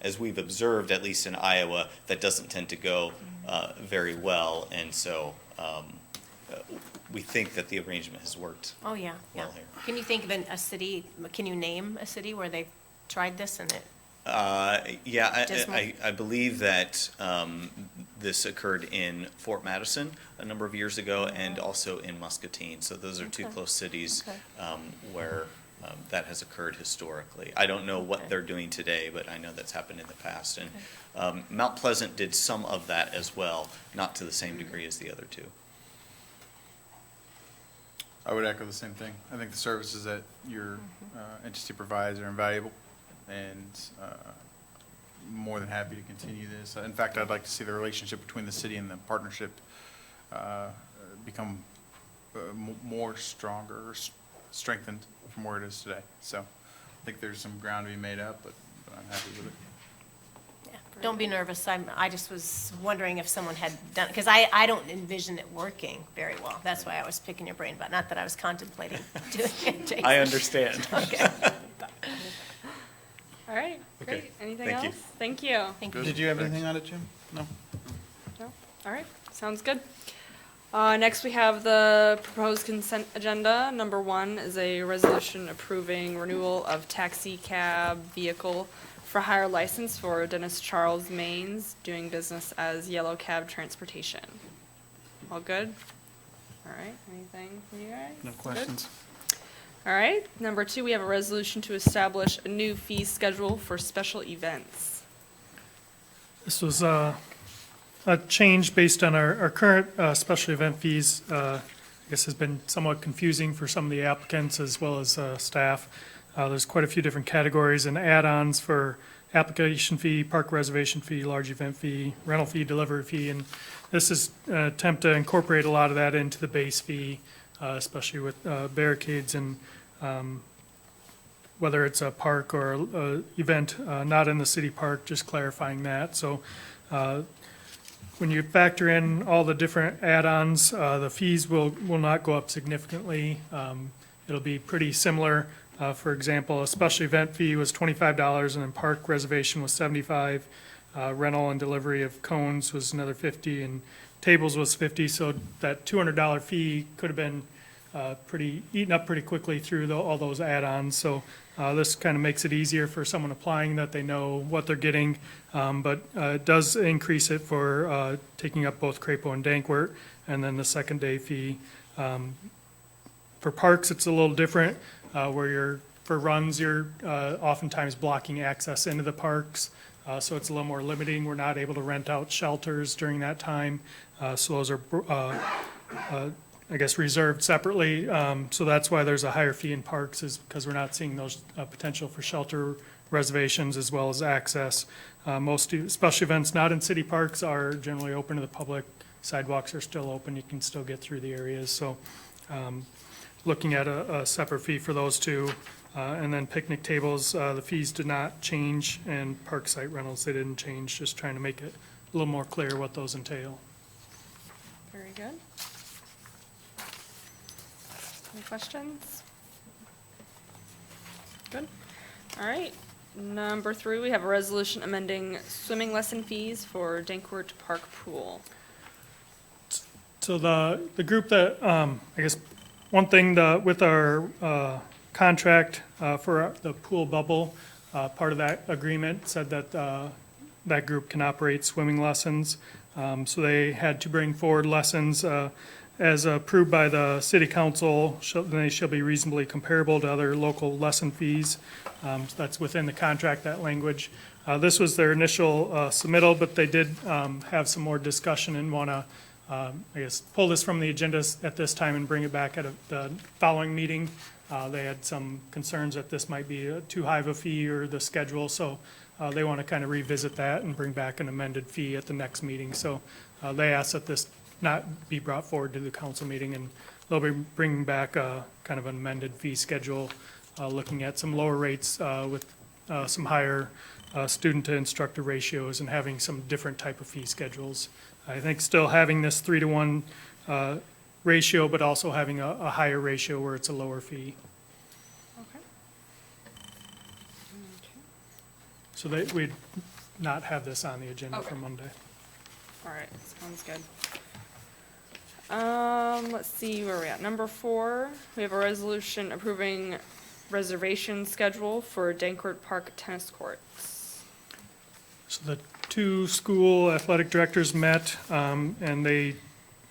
as we've observed, at least in Iowa, that doesn't tend to go very well, and so we think that the arrangement has worked. Oh, yeah. Well here. Can you think of a city, can you name a city where they've tried this and it? I believe that this occurred in Fort Madison a number of years ago, and also in Muscatine. So those are two close cities where that has occurred historically. I don't know what they're doing today, but I know that's happened in the past. And Mount Pleasant did some of that as well, not to the same degree as the other two. I would echo the same thing. I think the services that your entity provides are invaluable, and more than happy to continue this. In fact, I'd like to see the relationship between the city and the partnership become more stronger, strengthened from where it is today. So I think there's some ground to be made up, but I'm happy with it. Don't be nervous. I just was wondering if someone had done, because I don't envision it working very well. That's why I was picking your brain, but not that I was contemplating doing it, Jason. I understand. Okay. All right, great. Okay. Anything Thank else? you. Thank you. Thank you. Did you have anything on it, Jim? No? No? All right, sounds good. Next, we have the proposed consent agenda. Number 1 is a resolution approving renewal of taxi cab vehicle for hire license for Dennis Charles Maines, doing business as Yellow Cab Transportation. All good? All right, anything from you guys? No Good? questions. All right, number 2, we have a resolution to establish a new fee schedule for special events. This was a change based on our current special event fees. I guess has been somewhat confusing for some of the applicants as well as staff. There's quite a few different categories and add-ons for application fee, park reservation fee, large event fee, rental fee, delivery fee, and this is an attempt to incorporate a lot of that into the base fee, especially with barricades and whether it's a park or a event not in the city park, just clarifying that. So when you factor in all the different add-ons, the fees will not go up significantly. It'll be pretty similar. For example, a special event fee was $25 and then park reservation was $75. Rental and delivery of cones was another $50 and tables was $50. So that $200 fee could have been eaten up pretty quickly through all those add-ons. So this kind of makes it easier for someone applying that they know what they're getting. But it does increase it for taking up both Crapo and Dankwart, and then the second day fee. For parks, it's a little different, where for runs, you're oftentimes blocking access into the parks. So it's a little more limiting. We're not able to rent out shelters during that time. So those are, I guess, reserved separately. So that's why there's a higher fee in parks, is because we're not seeing those potential for shelter reservations as well as access. Most special events not in city parks are generally open to the public. Sidewalks are still open. You can still get through the areas. So looking at a separate fee for those two. And then picnic tables, the fees did not change, and park site rentals, they didn't change, just trying to make it a little more clear what those entail. Very good. Any questions? Good. All right. Number 3, we have a resolution amending swimming lesson fees for Dankwart Park Pool. So the group that, I guess, one thing with our contract for the pool bubble, part of that agreement said that that group can operate swimming lessons. So they had to bring forward lessons as approved by the city council. They shall be reasonably comparable to other local lesson fees. So that's within the contract, that language. This was their initial submittal, but they did have some more discussion and want to, I guess, pull this from the agenda at this time and bring it back at the following meeting. They had some concerns that this might be too high of a fee or the schedule, so they want to kind of revisit that and bring back an amended fee at the next meeting. So they asked that this not be brought forward to the council meeting, and they'll be bringing back a kind of an amended fee schedule, looking at some lower rates with some higher student to instructor ratios and having some different type of fee schedules. I think still having this 3-to-1 ratio, but also having a higher ratio where it's a lower fee. Okay. So we'd not have this on the agenda for Monday. All right, sounds good. Let's see where we're at. Number 4, we have a resolution approving reservation schedule for Dankwart Park tennis courts. So the two school athletic directors met, and they,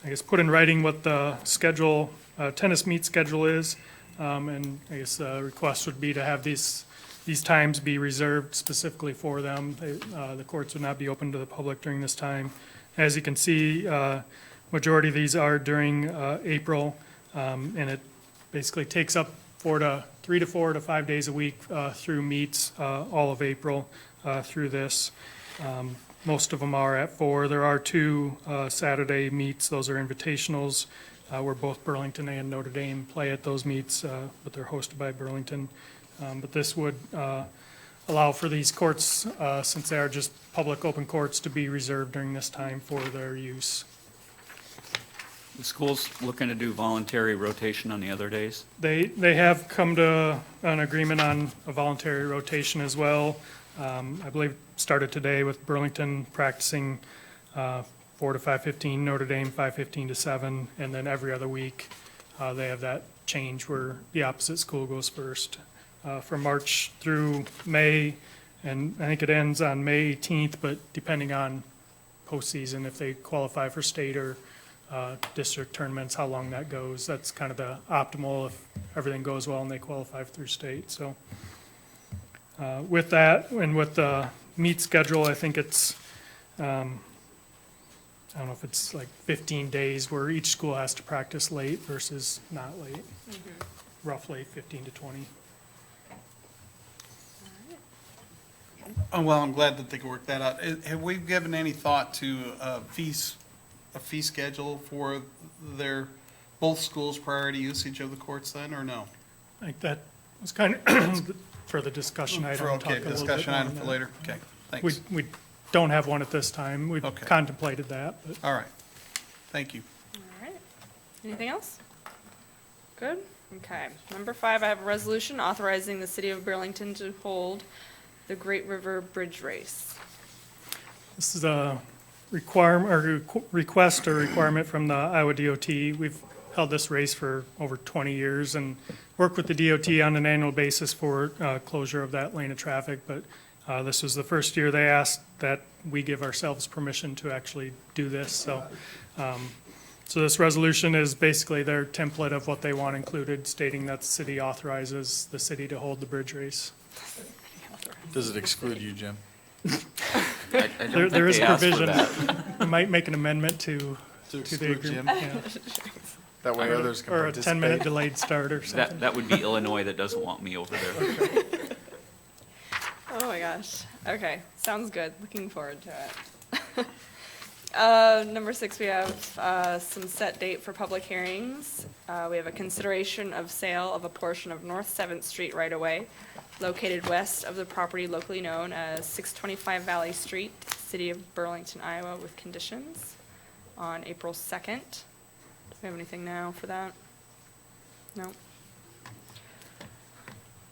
I guess, put in writing what the schedule, tennis meet schedule is. And I guess the request would be to have these times be reserved specifically for them. The courts would not be open to the public during this time. As you can see, majority of these are during April, and it basically takes up 3 to 4 to 5 days a week through meets all of April through this. Most of them are at 4. There are 2 Saturday meets. Those are invitationals, where both Burlington and Notre Dame play at those meets, but they're hosted by Burlington. But this would allow for these courts, since they are just public open courts, to be reserved during this time for their use. The school's looking to do voluntary rotation on the other days? They have come to an agreement on a voluntary rotation as well. I believe started today with Burlington practicing 4 to 5:15, Notre Dame 5:15 to 7, and then every other week they have that change where the opposite school goes first. From March through May And I think it ends on May 18th, but depending on postseason, if they qualify for state or district tournaments, how long that goes. That's kind of the optimal if everything goes well and they qualify through state. So with that and with the meet schedule, I think it's, I don't know if it's like 15 days where each school has to practice late versus not late. Roughly 15 to 20. Oh, well, I'm glad that they can work that out. Have we given any thought to a fee schedule for both schools' priority usage of the courts then, or no? I think that was kind of for the discussion item. Okay, talk a little bit discussion more item on for that. later. Okay, thanks. We don't have one at this time. We've Okay. contemplated that, but All right, thank you. All right. Anything else? Good. Okay. Number 5, I have a resolution authorizing the city of Burlington to hold the Great River Bridge Race. this is a request or requirement from the Iowa DOT. We've held this race for over 20 years and work with the DOT on an annual basis for closure of that lane of traffic. But this was the first year they asked that we give ourselves permission to actually do this. So, so this resolution is basically their template of what they want included, stating that the city authorizes the city to hold the bridge race. Does it exclude you, Jim? I don't There is think a they asked for provision. that. We might make an amendment to the exclude Jim? agreement. Yeah. That way others can Or a 10-minute participate. delayed start or something. That would be Illinois that doesn't want me over there. Oh my gosh. Okay, sounds good. Looking forward to it. Number 6, we have some set date for public hearings. We have a consideration of sale of a portion of North 7th Street right-of-way located west of the property locally known as 625 Valley Street, City of Burlington, Iowa, with conditions on April 2nd. Do we have anything now for that? No?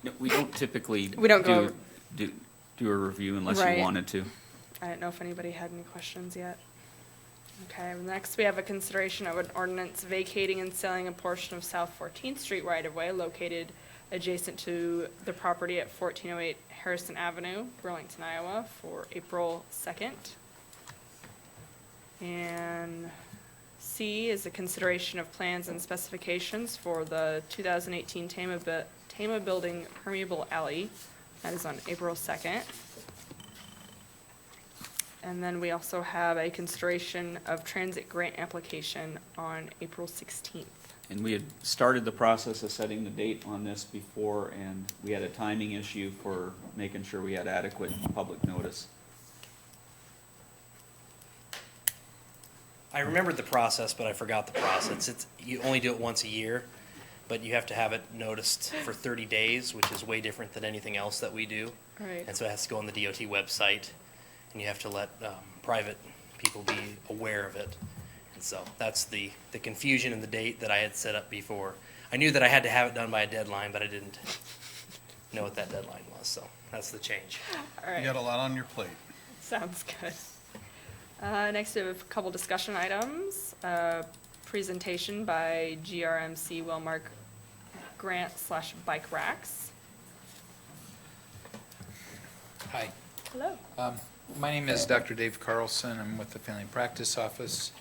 No, we don't typically We don't go do a review unless Right. you wanted to. I didn't know if anybody had any questions yet. Okay, next we have a consideration of an ordinance vacating and selling a portion of South 14th Street right-of-way located adjacent to the property at 1408 Harrison Avenue, Burlington, Iowa, for April 2nd. And C is a consideration of plans and specifications for the 2018 Tama Building permeable alley. That is on April 2nd. And then we also have a consideration of transit grant application on April 16th. And we had started the process of setting the date on this before, and we had a timing issue for making sure we had adequate public notice. I remembered the process, but I forgot the process. You only do it once a year, but you have to have it noticed for 30 days, which is way different than anything else that we do. Right. And so it has to go on the DOT website, and you have to let private people be aware of it. And so that's the confusion in the date that I had set up before. I knew that I had to have it done by a deadline, but I didn't know what that deadline was, so that's the change. All You right, got a lot on your plate. sounds good. Next, we have a couple discussion items. Presentation by GRMC Wellmark Grant/Bike Racks. Hi, Hello. my name is Dr. Dave Carlson. I'm with the Family Practice Office.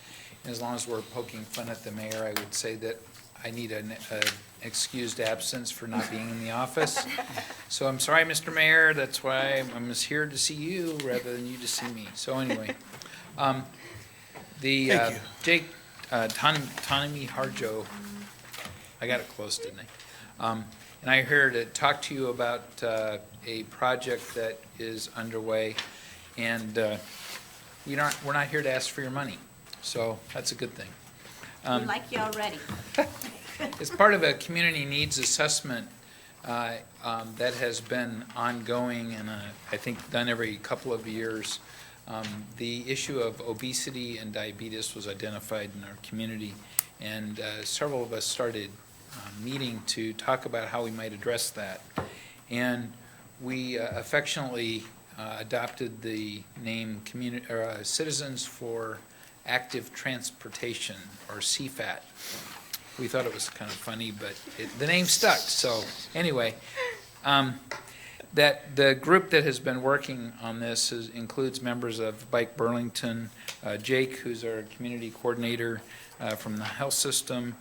And as long as we're poking fun at the mayor, I would say that I need an excused absence for not being in the office. So I'm sorry, Mr. Mayor, that's why I'm just here to see you rather than you to see me. So anyway, Thank you. Jake, Tanami Harjo, I got it close, didn't I? And I'm here to talk to you about a project that is underway, and we're not here to ask for your money, so that's a good thing. We like you already. As part of a community needs assessment that has been ongoing and I think done every couple of years, the issue of obesity and diabetes was identified in our community, and several of us started meeting to talk about how we might address that. And we affectionately adopted the name Citizens for Active Transportation, or CFAT. We thought it was kind of funny, but the name stuck. So anyway, That the group that has been working on this includes members of Bike Burlington, Jake, who's our community coordinator from the health system,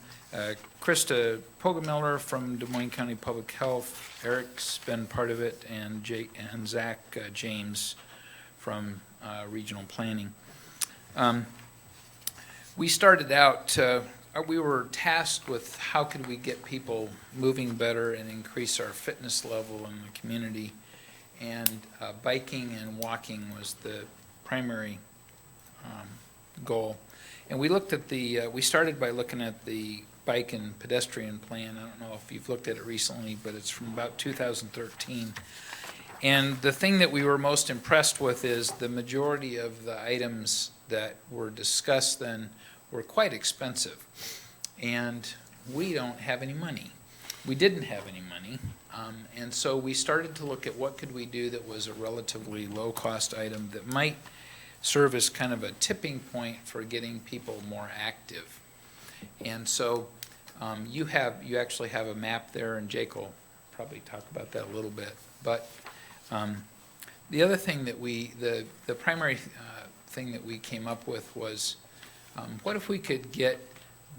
Krista Pogamiller from Des Moines County Public Health, Eric's been part of it, and Zach James from regional planning. We started out, we were tasked with how could we get people moving better and increase our fitness level in the community. And biking and walking was the primary goal. And we looked at we started by looking at the bike and pedestrian plan. I don't know if you've looked at it recently, but it's from about 2013. And the thing that we were most impressed with is the majority of the items that were discussed then were quite expensive. And we don't have any money. We didn't have any money. And so we started to look at what could we do that was a relatively low-cost item that might serve as kind of a tipping point for getting people more active. And so you actually have a map there, and Jake will probably talk about that a little bit. But the other thing that the primary thing that we came up with was, what if we could get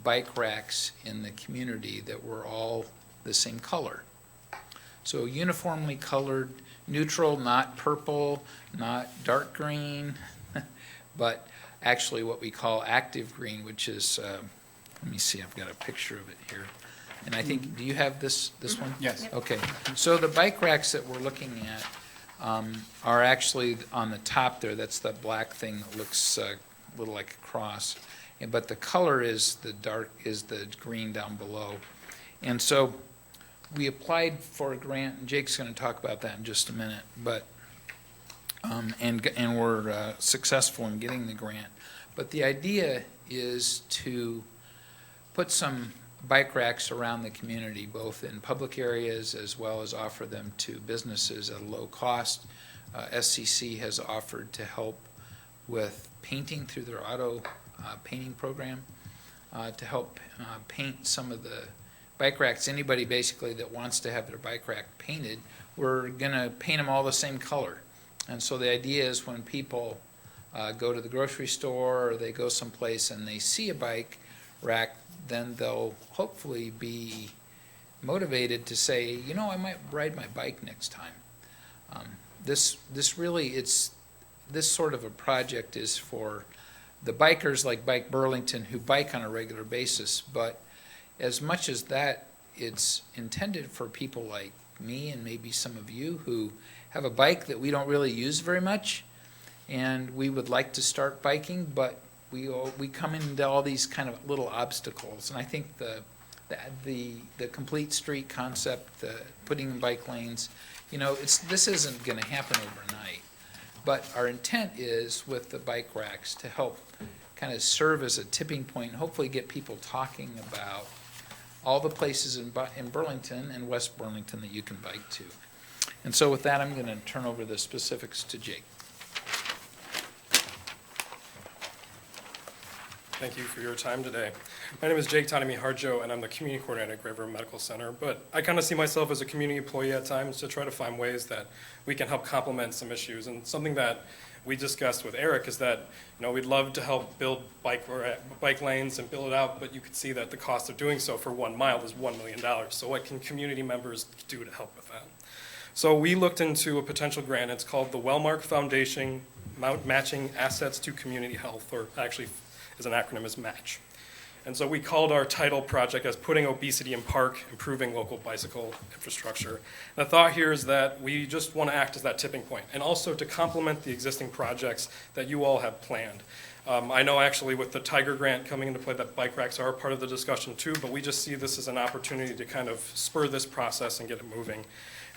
bike racks in the community that were all the same color? So uniformly colored, neutral, not purple, not dark green, but actually what we call active green, which is, let me see, I've got a picture of it here. And I think, do you have this one? Yes. Okay, so the bike racks that we're looking at are actually on the top there. That's the black thing that looks a little like a cross. But the color is the green down below. And so we applied for a grant, and Jake's going to talk about that in just a minute, but and we're successful in getting the grant. But the idea is to put some bike racks around the community, both in public areas as well as offer them to businesses at a low cost. SCC has offered to help with painting through their auto painting program to help paint some of the bike racks. Anybody basically that wants to have their bike rack painted, we're going to paint them all the same color. And so the idea is when people go to the grocery store or they go someplace and they see a bike rack, then they'll hopefully be motivated to say, you know, I might ride my bike next time. This sort of a project is for the bikers like Bike Burlington who bike on a regular basis, but as much as that, it's intended for people like me and maybe some of you who have a bike that we don't really use very much, and we would like to start biking, but we come into all these kind of little obstacles. And I think the complete street concept, putting in bike lanes, you know, this isn't going to happen overnight. But our intent is with the bike racks to help kind of serve as a tipping point and hopefully get people talking about all the places in Burlington and West Burlington that you can bike to. And so with that, I'm going to turn over the specifics to Jake. Thank you for your time today. My name is Jake Tanami-Harjo, and I'm the community coordinator at Great River Medical Center. But I kind of see myself as a community employee at times to try to find ways that we can help complement some issues. And something that we discussed with Eric is that, you know, we'd love to help build bike lanes and build it out, but you could see that the cost of doing so for 1 mile is $1 million. So what can community members do to help with that? So we looked into a potential grant. It's called the Wellmark Foundation Matching Assets to Community Health, or actually as an acronym is MATCH. And so we called our title project as Putting Obesity in Park, Improving Local Bicycle Infrastructure. And the thought here is that we just want to act as that tipping point, and also to complement the existing projects that you all have planned. I know actually with the Tiger Grant coming into play that bike racks are a part of the discussion too, but we just see this as an opportunity to kind of spur this process and get it moving.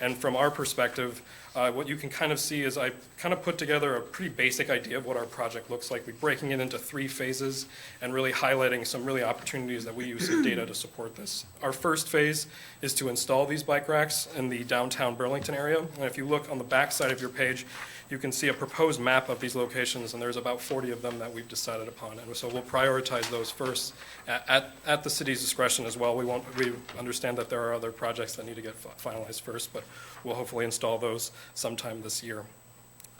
And from our perspective, What you can kind of see is I kind of put together a pretty basic idea of what our project looks like. We're breaking it into 3 phases and really highlighting some really opportunities that we use some data to support this. Our first phase is to install these bike racks in the downtown Burlington area. And if you look on the back side of your page, you can see a proposed map of these locations, and there's about 40 of them that we've decided upon. And so we'll prioritize those first at the city's discretion as well. We understand that there are other projects that need to get finalized first, but we'll hopefully install those sometime this year.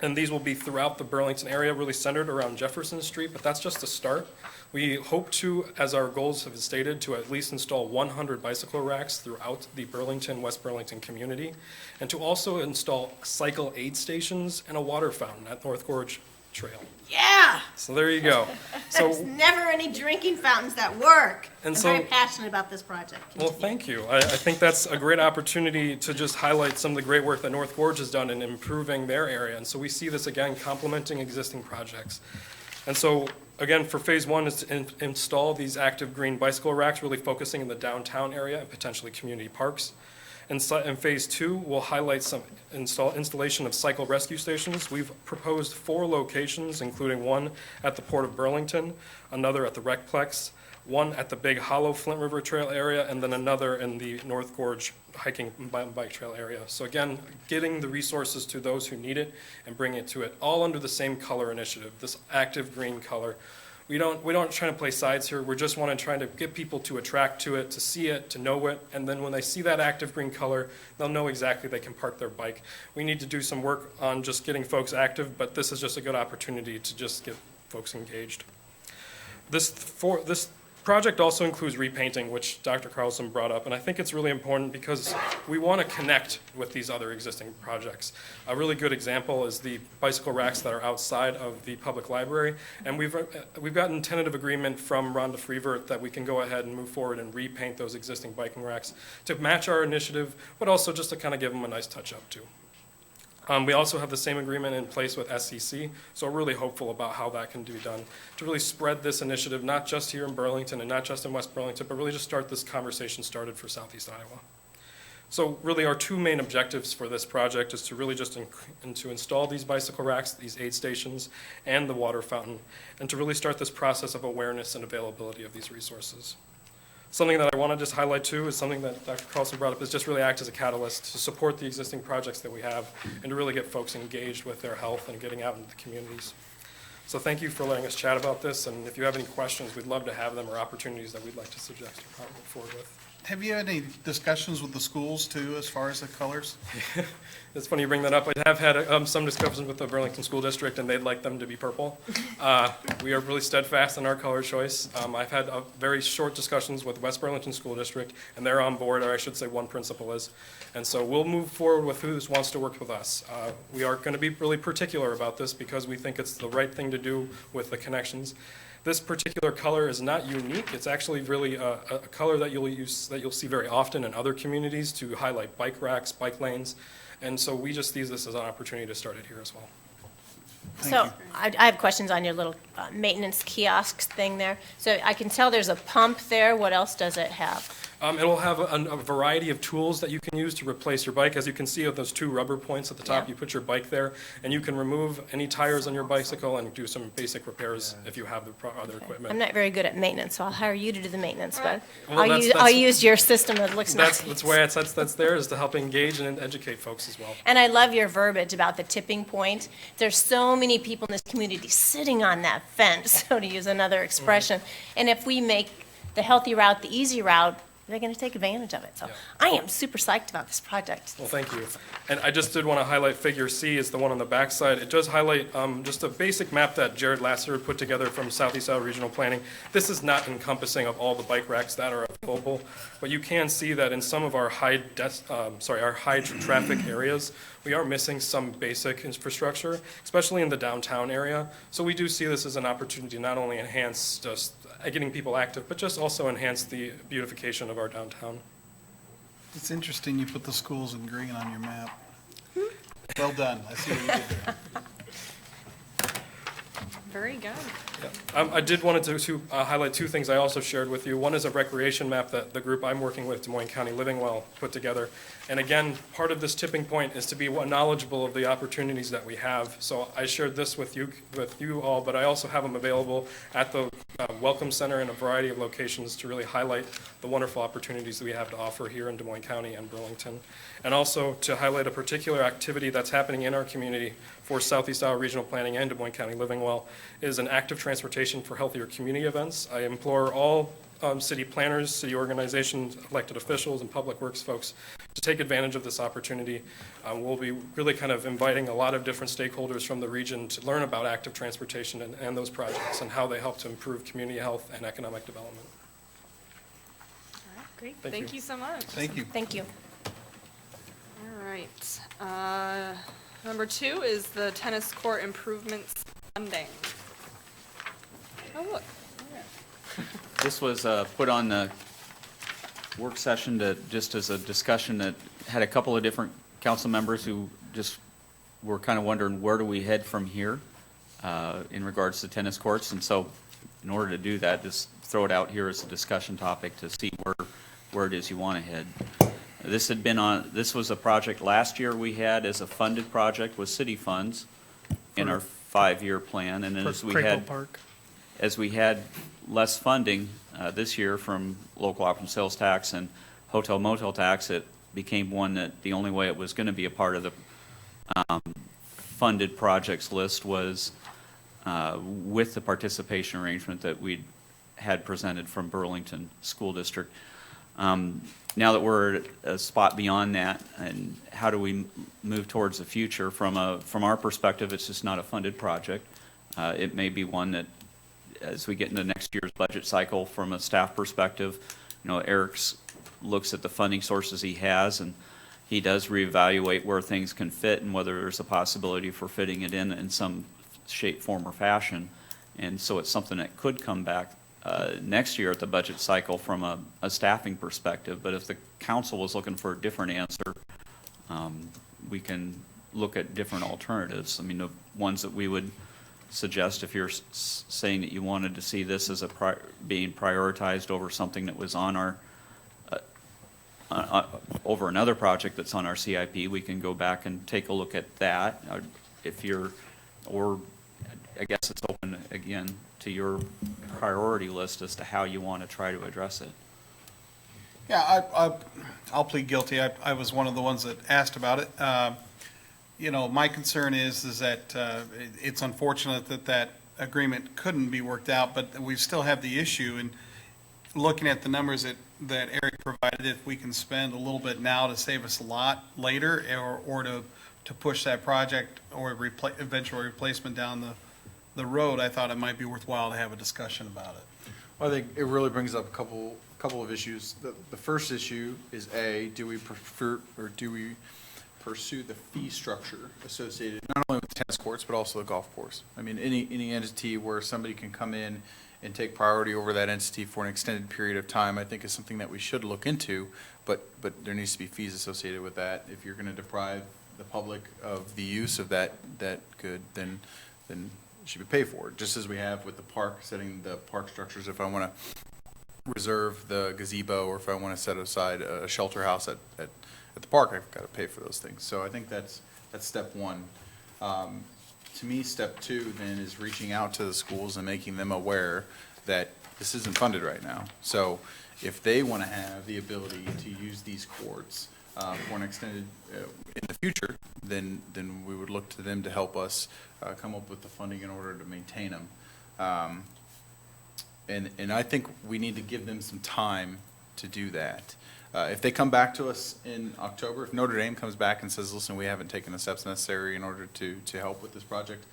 And these will be throughout the Burlington area, really centered around Jefferson Street, but that's just a start. We hope to, as our goals have stated, to at least install 100 bicycle racks throughout the Burlington, West Burlington community, and to also install cycle aid stations and a water fountain at North Gorge Trail. Yeah! So there you go. There's So, never any drinking fountains that work. And I'm so- very passionate about this project. well, thank you. I think that's a great opportunity to just highlight some of the great work that North Gorge has done in improving their area. And so we see this again complementing existing projects. And so, again, for phase 1 is to install these active green bicycle racks, really focusing in the downtown area and potentially community parks. In phase 2, we'll highlight some installation of cycle rescue stations. We've proposed 4 locations, including one at the Port of Burlington, another at the Recplex, one at the Big Hollow Flint River Trail area, and then another in the North Gorge hiking and bike trail area. So again, getting the resources to those who need it and bringing it to it, all under the same color initiative, this active green color. We don't try to play sides here. We just want to try to get people to attract to it, to see it, to know it, and then when they see that active green color, they'll know exactly they can park their bike. We need to do some work on just getting folks active, but this is just a good opportunity to just get folks engaged. This project also includes repainting, which Dr. Carlson brought up, and I think it's really important because we want to connect with these other existing projects. A really good example is the bicycle racks that are outside of the public library, and we've gotten tentative agreement from Rhonda Freevert that we can go ahead and move forward and repaint those existing biking racks to match our initiative, but also just to kind of give them a nice touch-up too. We also have the same agreement in place with SCC, so we're really hopeful about how that can be done to really spread this initiative, not just here in Burlington and not just in West Burlington, but really just start this conversation started for Southeast Iowa. So really our 2 main objectives for this project is to really just to install these bicycle racks, these aid stations, and the water fountain, and to really start this process of awareness and availability of these resources. Something that I want to just highlight too is something that Dr. Carlson brought up is just really act as a catalyst to support the existing projects that we have and to really get folks engaged with their health and getting out into the communities. So thank you for letting us chat about this, and if you have any questions, we'd love to have them or opportunities that we'd like to suggest or move forward with. Have you had any discussions with the schools too, as far as the colors? It's funny you bring that up. I have had some discussions with the Burlington School District, and they'd like them to be purple. We are really steadfast in our color choice. I've had very short discussions with West Burlington School District, and they're on board, or I should say one principal is. And so we'll move forward with who wants to work with us. We are going to be really particular about this because we think it's the right thing to do with the connections. This particular color is not unique. It's actually really a color that you'll see very often in other communities to highlight bike racks, bike lanes. And so we just use this as an opportunity to start it here as well. So I have questions on your little maintenance kiosks thing there. So I can tell there's a pump there. What else does it have? It'll have a variety of tools that you can use to replace your bike. As you can see with those 2 rubber points at the top, you put your bike there, and you can remove any tires on your bicycle and do some basic repairs if you have the other equipment. I'm not very good at maintenance, so I'll hire you to do the maintenance, but Well, I'll use your system that looks nice. That's why that's there, is to help engage and educate folks as well. And I love your verbiage about the tipping point. There's so many people in this community sitting on that fence, so to use another expression. And if we make the healthy route the easy route, they're going to take advantage of it. So I am super psyched about this project. Well, thank you. And I just did want to highlight Figure C is the one on the back side. It does highlight just a basic map that Jared Lasser put together from Southeast Iowa Regional Planning. This is not encompassing of all the bike racks that are available, but you can see that in some of our high traffic areas, we are missing some basic infrastructure, especially in the downtown area. So we do see this as an opportunity to not only enhance just getting people active, but just also enhance the beautification of our downtown. It's interesting you put the schools in green on your map. Well done. I see what you did there. Very good. I did wanted to highlight two things I also shared with you. One is a recreation map that the group I'm working with, Des Moines County Living Well, put together. And again, part of this tipping point is to be knowledgeable of the opportunities that we have. So I shared this with you all, but I also have them available at the Welcome Center in a variety of locations to really highlight the wonderful opportunities that we have to offer here in Des Moines County and Burlington. And also to highlight a particular activity that's happening in our community for Southeast Iowa Regional Planning and Des Moines County Living Well is an active transportation for healthier community events. I implore all city planners, city organizations, elected officials, and public works folks to take advantage of this opportunity. We'll be really kind of inviting a lot of different stakeholders from the region to learn about active transportation and those projects and how they help to improve community health and economic development. All right, great. Thank Thank you. you so much. Thank you. Thank you. All right. Number 2 is the tennis court improvements funding. Oh, look. This was put on the work session just as a discussion that had a couple of different council members who just were kind of wondering where do we head from here in regards to tennis courts. And so in order to do that, just throw it out here as a discussion topic to see where it is you want to head. This was a project last year we had as a funded project with city funds in our 5-year plan. And then as we had less funding this year from local option sales tax and hotel motel tax, it became one that the only way it was going to be a part of the funded projects list was with the participation arrangement that we had presented from Burlington School District. Now that we're at a spot beyond that, and how do we move towards the future? From our perspective, it's just not a funded project. It may be one that, as we get into next year's budget cycle, from a staff perspective, Eric's looks at the funding sources he has, and he does reevaluate where things can fit and whether there's a possibility for fitting it in some shape, form, or fashion. And so it's something that could come back next year at the budget cycle from a staffing perspective. But if the council was looking for a different answer, we can look at different alternatives. I mean, the ones that we would suggest, if you're saying that you wanted to see this as being prioritized over something that was on our over another project that's on our CIP, we can go back and take a look at that. Or I guess it's open again to your priority list as to how you want to try to address it. Yeah, I'll plead guilty. I was one of the ones that asked about it. My concern is that it's unfortunate that agreement couldn't be worked out, but we still have the issue. And looking at the numbers that Eric provided, if we can spend a little bit now to save us a lot later, or to push that project or eventual replacement down the road, I thought it might be worthwhile to have a discussion about it. Well, I think it really brings up a couple of issues. The first issue is do we prefer, or do we pursue the fee structure associated not only with tennis courts but also the golf course? I mean, any entity where somebody can come in and take priority over that entity for an extended period of time, I think is something that we should look into, but there needs to be fees associated with that. If you're going to deprive the public of the use of that good, then it should be paid for, just as we have with the park, setting the park structures. If I want to reserve the gazebo, or if I want to set aside a shelter house at the park, I've got to pay for those things. So I think that's step one. To me, step two then is reaching out to the schools and making them aware that this isn't funded right now. So if they want to have the ability to use these courts for an extended in the future, then we would look to them to help us come up with the funding in order to maintain them. And I think we need to give them some time to do that. If they come back to us in October, if Notre Dame comes back and says, listen, we haven't taken the steps necessary in order to help with this project,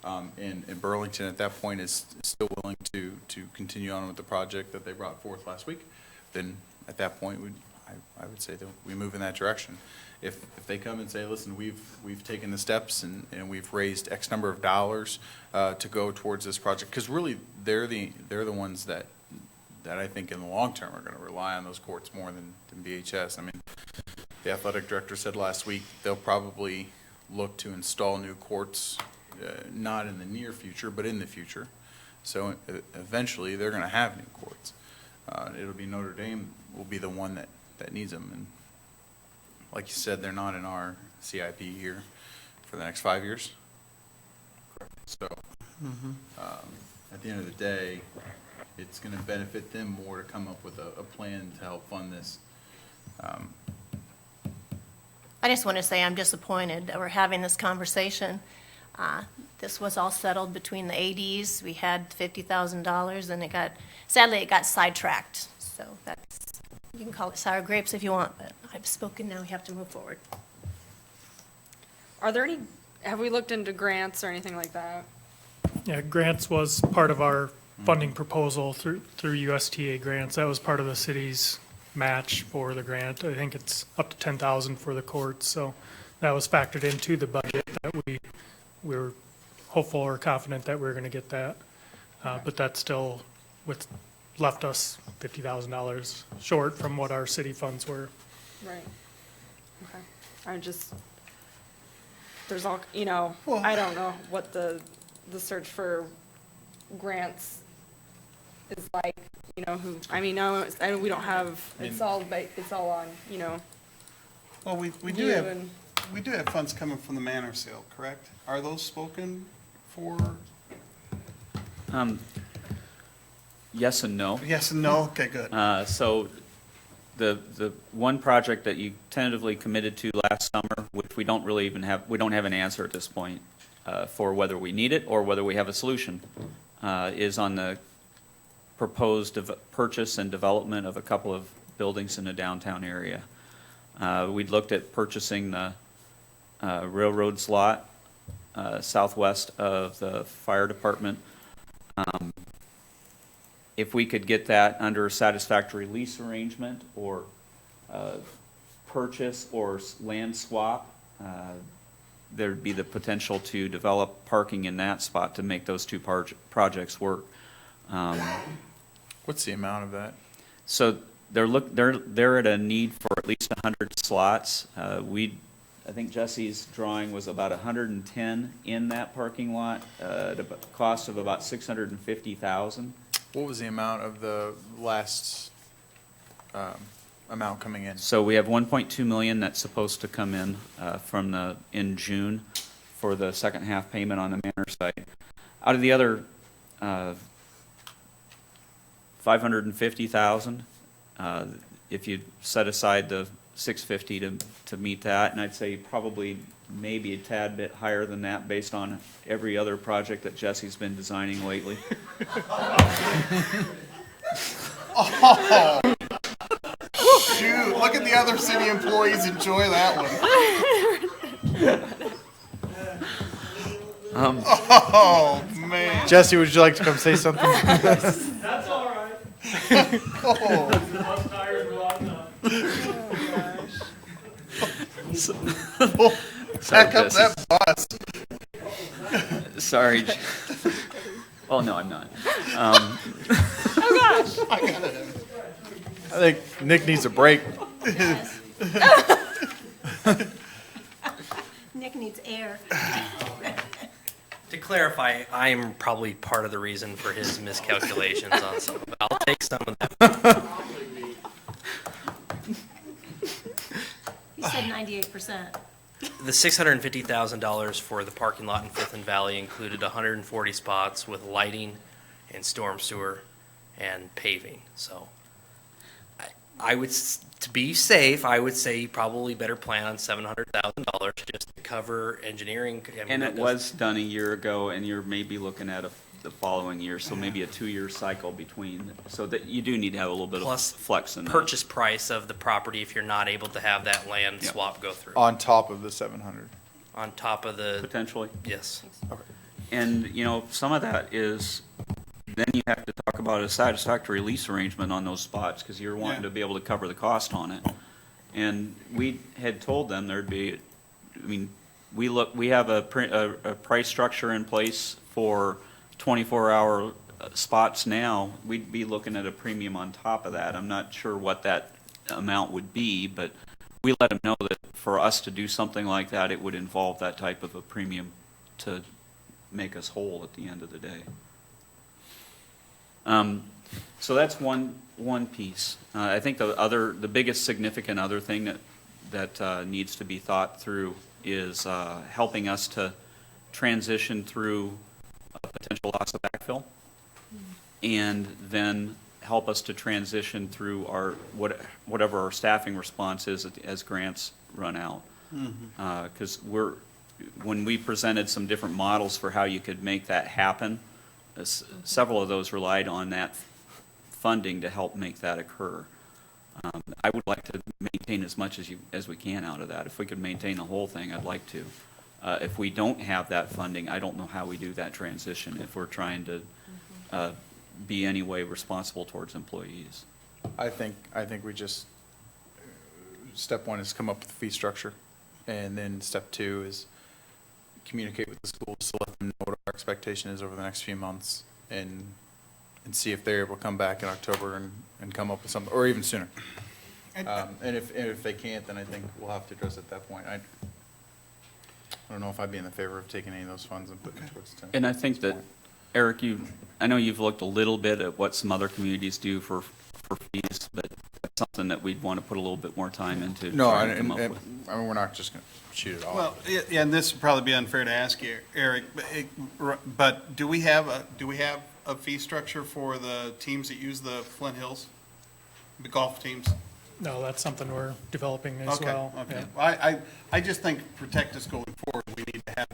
and Burlington at that point is still willing to continue on with the project that they brought forth last week, then at that point I would say that we move in that direction. If they come and say, listen, we've taken the steps and we've raised X number of dollars to go towards this project, because really they're the ones that I think in the long term are going to rely on those courts more than BHS. I mean, the athletic director said last week they'll probably look to install new courts not in the near future, but in the future. So eventually, they're going to have new courts. It'll be Notre Dame will be the one that needs them. And like you said, they're not in our CIP here for the next 5 years. So at the end of the day, it's going to benefit them more to come up with a plan to help fund this. I just want to say I'm disappointed that we're having this conversation. This was all settled between the ADs. We had $50,000, and sadly, it got sidetracked. So you can call it sour grapes if you want, but I've spoken now. We have to move forward. Have we looked into grants or anything like that? Yeah, grants was part of our funding proposal through USTA grants. That was part of the city's match for the grant. I think it's up to 10,000 for the courts, so that was factored into the budget that we were hopeful or confident that we were going to get that. But that still left us $50,000 short from what our city funds were. Right. Okay. There's all, Well- I don't know what the search for grants is like, no, we don't have, it's all on, Well, we do you have, and, we do have funds coming from the manor sale, correct? Are those spoken for? Yes and no. Yes and no? Okay, good. So the one project that you tentatively committed to last summer, which we don't really even have, we don't have an answer at this point for whether we need it or whether we have a solution, is on the proposed purchase and development of a couple of buildings in the downtown area. We'd looked at purchasing the railroads lot southwest of the fire department. If we could get that under a satisfactory lease arrangement or purchase or land swap, there'd be the potential to develop parking in that spot to make those two projects work. What's the amount of that? So they're at a need for at least 100 slots. I think Jesse's drawing was about 110 in that parking lot at a cost of about $650,000. What was the amount of the last amount coming in? So we have 1.2 million that's supposed to come in in June for the second half payment on the manor site. Out of the other 550,000, if you set aside the 650 to meet that, and I'd say probably maybe a tad bit higher than that based on every other project that Jesse's been designing lately. Oh, shoot, look at the other city employees enjoy that one. Oh, man. Jesse, would you like to come say something? That's all right. Oh. I'm tired of walking up. Back up that bus. Sorry. Oh, no, I'm not. oh gosh. I think Nick needs a break. Nick needs air. To clarify, I am probably part of the reason for his miscalculations on some of it. I'll take some of that. He said 98%. The $650,000 for the parking lot in Fifth and Valley included 140 spots with lighting and storm sewer and paving. So I would, to be safe, I would say you probably better plan on $700,000 just to cover engineering. I mean, And that it doesn't- was done a year ago, and you're maybe looking at the following year, so maybe a 2-year cycle between, so that you do need to have a little bit of Plus flex in that. purchase price of the property if you're not able to have that land Yep. swap go through. On top of the 700. On top of the, Potentially. yes. And, some of that is, then you have to talk about a satisfactory lease arrangement on those spots, because you're wanting Yeah. to be able to cover the cost on it. And we had told them there'd be, we have a price structure in place for 24-hour spots now. We'd be looking at a premium on top of that. I'm not sure what that amount would be, but we let them know that for us to do something like that, it would involve that type of a premium to make us whole at the end of the day. So that's one piece. I think the biggest significant other thing that needs to be thought through is helping us to transition through a potential loss of backfill, and then help us to transition through whatever our staffing response is as grants run out. Because when we presented some different models for how you could make that happen, several of those relied on that funding to help make that occur. I would like to maintain as much as we can out of that. If we could maintain the whole thing, I'd like to. If we don't have that funding, I don't know how we do that transition if we're trying to be any way responsible towards employees. I think we just, step one is come up with a fee structure, and then step two is communicate with the schools to let them know what our expectation is over the next few months, and see if they're able to come back in October and come up with something, or even sooner. And if they can't, then I think we'll have to address it at that point. I don't know if I'd be in the favor of taking any of those funds and putting it towards the. And I think that, Eric, I know you've looked a little bit at what some other communities do for fees, but that's something that we'd want to put a little bit more time into. No, trying to come up with. I mean, we're not just going to shoot it off. Well, yeah, and this would probably be unfair to ask you, Eric, but do we have a fee structure for the teams that use the Flint Hills, the golf teams? No, that's something we're developing as well. Okay. Yeah. I just think protect us going forward, we need to have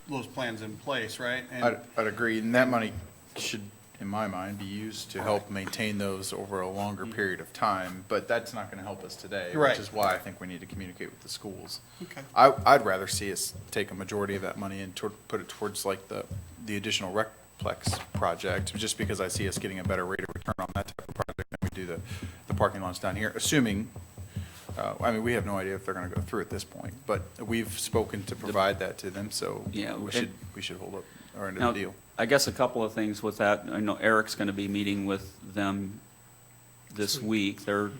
those plans in place, right? And I'd agree, and that money should, in my mind, be used to help maintain those over a longer period of time, but that's not gonna help us today. Right. Which is why I think we need to communicate with the schools. Okay. I'd rather see us take a majority of that money and put it towards like the additional Recplex project, just because I see us getting a better rate of return on that type of project than we do the parking lots down here, assuming, I mean, we have no idea if they're gonna go through at this point, but we've spoken to provide that to them, so Yeah, we should hold up our end of Now, the deal. I guess a couple of things with that. I know Eric's going to be meeting with them this week. They're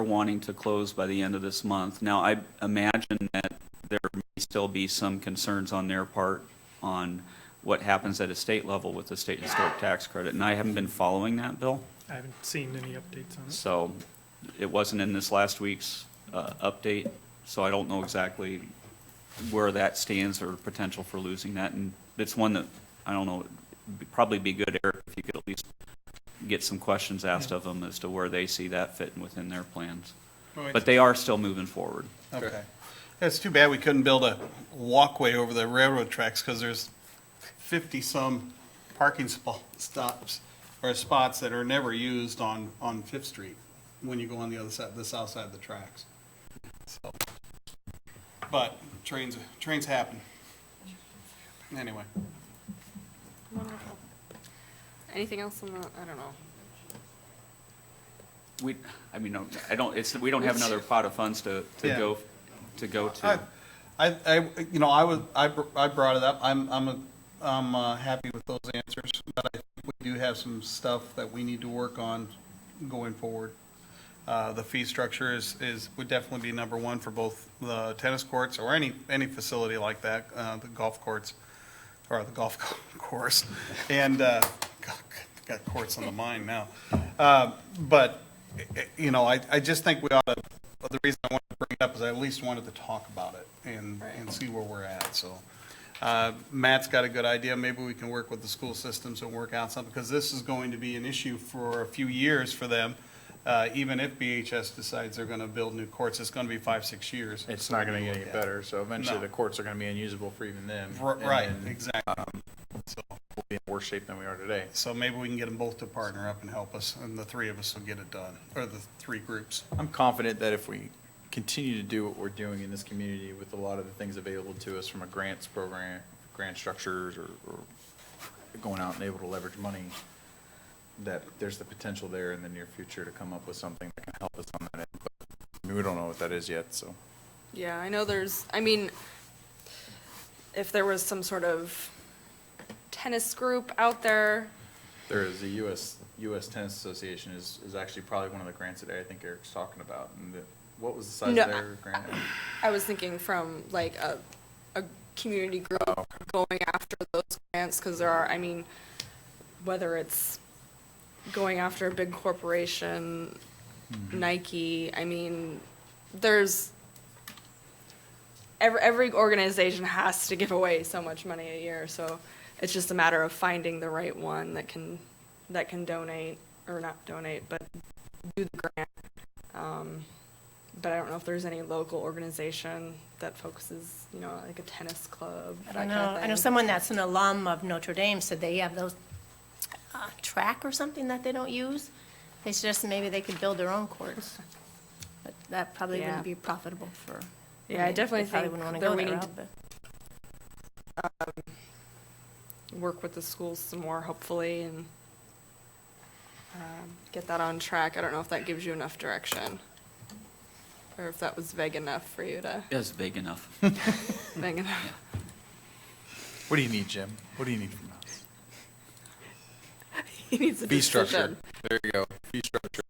wanting to close by the end of this month. Now, I imagine that there may still be some concerns on their part on what happens at a state level with the state historic tax credit, and I haven't been following that, Bill. I haven't seen any updates on it. So it wasn't in this last week's update, so I don't know exactly where that stands or potential for losing that. And it's one that, I don't know, it'd probably be good, Eric, if you could at least get some questions asked of them as to where they see that fitting within their plans. But they are still moving forward. Okay. It's too bad we couldn't build a walkway over the railroad tracks, because there's 50-some parking stops or spots that are never used on Fifth Street when you go on the other side, the south side of the tracks. So, but trains happen. Anyway. Wonderful. Anything else on the, I don't know. We don't have another pot of funds to Yeah. go to. I brought it up. I'm happy with those answers, but I think we do have some stuff that we need to work on going forward. The fee structure would definitely be number one for both the tennis courts or any facility like that, the golf courts, or the golf course, and, got courts on the mind now. But, I just think we ought to, the reason I wanted to bring it up is I at least wanted to talk about it and see where we're at, so. Matt's got a good idea. Maybe we can work with the school systems and work out something, because this is going to be an issue for a few years for them. Even if BHS decides they're going to build new courts, it's going to be 5-6 years. It's not going to get any Yeah. better, so eventually No. the courts are going to be unusable for even them. Right, and then, exactly. So, we'll be in worse shape than we are today. so maybe we can get them both to partner up and help us, and the three of us will get it done, or the three groups. I'm confident that if we continue to do what we're doing in this community with a lot of the things available to us from a grants program, grant structures, or going out and able to leverage money, that there's the potential there in the near future to come up with something that can help us on that end. But we don't know what that is yet, so. Yeah, I know if there was some sort of tennis group out there. There is the U.S. Tennis Association is actually probably one of the grants that I think Eric's talking about. And what was the size No, of their grant? I was thinking from like a community group going after those grants, because there are, I mean, whether it's going after a big corporation, Nike, I mean, there's, every organization has to give away so much money a year, so it's just a matter of finding the right one that can donate, or not donate, but do the grant. But I don't know if there's any local organization that focuses, you know, like a tennis club, I that don't kind know. of thing. I know someone that's an alum of Notre Dame said they have those track or something that they don't use. They suggested maybe they could build their own courts. But that probably Yeah. wouldn't be profitable for. Yeah, I definitely they probably think wouldn't wanna that go we that need route, but- work with the schools some more, hopefully, and get that on track. I don't know if that gives you enough direction, or if that was vague enough for you to, It's big enough. vague enough. What do you need, Jim? What do you need from us? He needs a Fee structure. decision. There you go. Fee structure.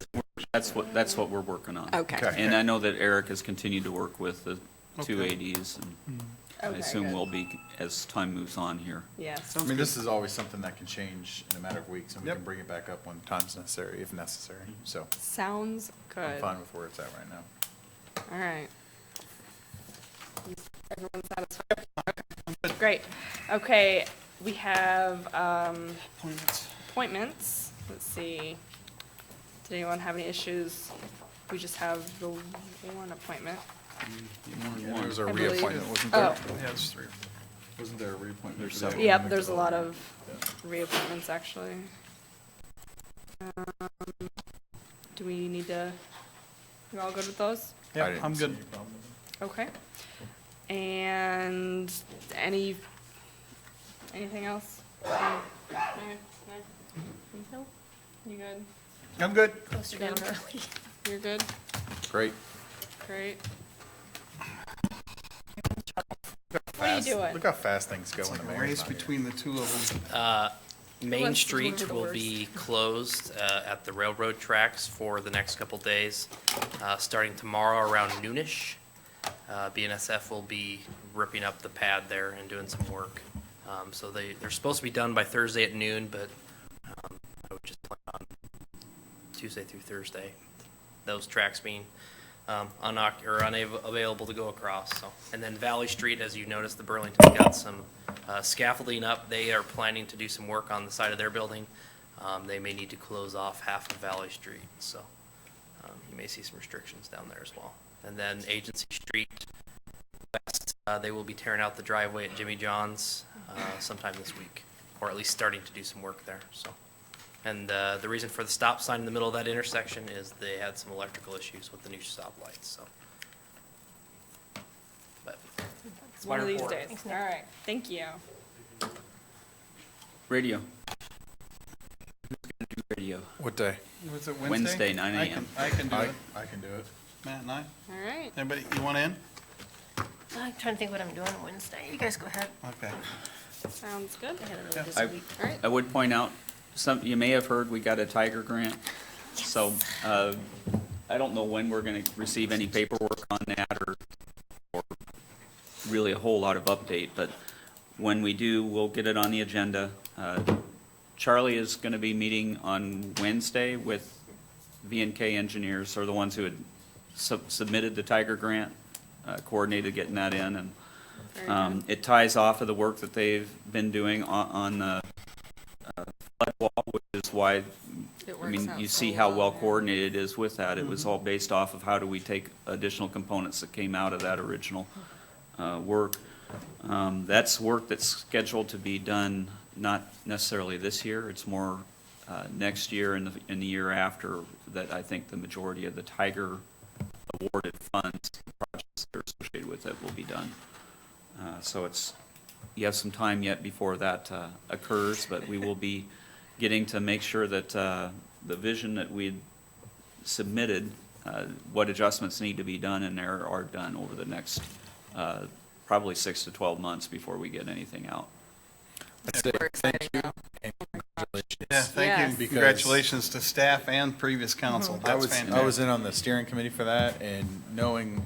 That's what we're working on. Okay. And I know that Eric has continued to work with the two Okay. ADs, and I Okay, assume good. will be as time moves on here. Yes. I mean, this is always something that can change in a matter of weeks, and we Yep. can bring it back up when time's necessary, if necessary. So Sounds I'm good. fine with where it's at right now. All right. Everyone satisfied? Okay. Great. Okay, we have appointments. Let's see. Did anyone have any issues? We just have the one appointment. There was a I believe- reappointment, wasn't there? Oh, Yeah, it's 3. Wasn't there a reappointment? There's for several. that? yep, there's a lot of reappointments, actually. Do we need to, you all good with those? I Yeah, didn't I'm see good. any problem with it. Okay. And anything else? No? You good? I'm good. Closer down early. You're good? Great. Great. What are you doing? Look how fast things go It's in like the a mayor's race not here. between the two of them. Main wants to Street deliver the will worst? be closed at the railroad tracks for the next couple days, starting tomorrow around noonish. BNSF will be ripping up the pad there and doing some work. So they're supposed to be done by Thursday at noon, but I would just plan on Tuesday through Thursday, those tracks being unavailable to go across. So, and then Valley Street, as you noticed, the Burlington's got some scaffolding up. They are planning to do some work on the side of their building. They may need to close off half of Valley Street, so you may see some restrictions down there as well. And then Agency Street West, they will be tearing out the driveway at Jimmy John's sometime this week, or at least starting to do some work there. So, and the reason for the stop sign in the middle of that intersection is they had some electrical issues with the new stoplights. So, but It's one of these report. days. Thanks, All Nick. right, thank you. Radio. Who's gonna do radio? What day? Was it Wednesday? Wednesday, 9 I a.m. can- I can do it. I can do it. Matt and I. All right. Anybody, you want in? I'm trying to think what I'm doing Wednesday. You guys go ahead. Okay. Sounds good. I had a really Yeah. busy week. All right. I would point out, you may have heard we got a Tiger grant. So, I don't know when we're gonna receive any paperwork on that or really a whole lot of update, but when we do, we'll get it on the agenda. Charlie is gonna be meeting on Wednesday with V&K engineers, or the ones who had submitted the Tiger grant, coordinated getting that in, and Very good. it ties off of the work that they've been doing on the flood wall, which is why, It I works mean, out you so see how well yeah. coordinated it is with that. It was all based off of how do we take additional components that came out of that original work. That's work that's scheduled to be done not necessarily this year. It's more next year and the year after that I think the majority of the Tiger awarded funds, projects that are associated with it will be done. So you have some time yet before that occurs, but we will be getting to make sure that the vision that we submitted, what adjustments need to be done in there are done over the next probably 6 to 12 months before we get anything out. That's it. We're Thank excited you. now. And congratulations. Yeah, thank Yes. you. Because- Congratulations to staff and previous council. I That's was fantastic. in on the steering committee for that, and knowing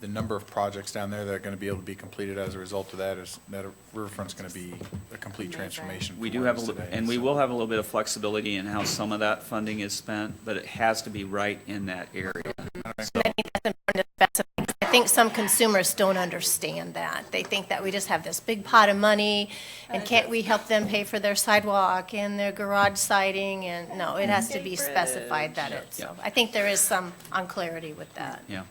the number of projects down there that are going to be able to be completed as a result of that is, that riverfront's going to be a complete transformation. We from do what have, it is today, and we so. will have a little bit of flexibility in how some of that funding is spent, but it has to be right in that area. So, I think that's important to specify. I think some consumers don't understand that. They think that we just have this big pot of money, and can't we help them pay for their sidewalk and their garage siding? And no, it has to be specified that it's, so I think there is some unclarity with that. yeah.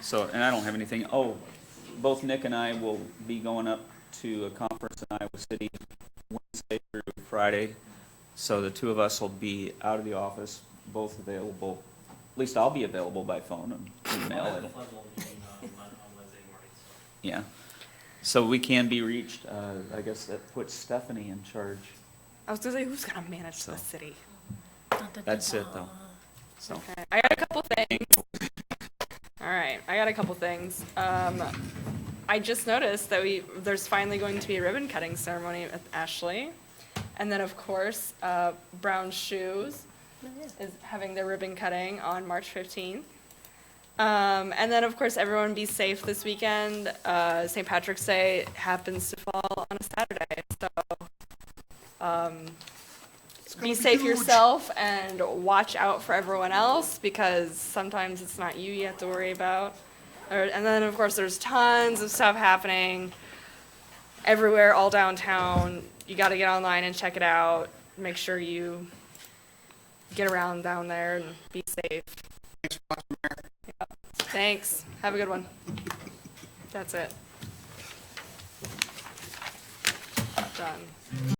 So, and I don't have anything, oh, both Nick and I will be going up to a conference in Iowa City Wednesday through Friday. So the two of us will be out of the office, both available, at least I'll be available by phone and email. Yeah. So we can be reached, I guess that puts Stephanie in charge. I was gonna say, who's gonna manage So. the city? That's it, though. So, Okay, I got a couple things. All right, I got a couple things. I just noticed that there's finally going to be a ribbon cutting ceremony at Ashley. And then, of course, Brown Shoes is having their ribbon cutting on March 15th. And then, of course, everyone be safe this weekend. St. Patrick's Day happens to fall on a Saturday, so be safe yourself and watch out for everyone else, because sometimes it's not you have to worry about. And then, of course, there's tons of stuff happening everywhere, all downtown. You got to get online and check it out. Make sure you get around down there and be safe. Thanks for watching, Mayor. Yeah. Thanks. Have a good one. That's it. Done.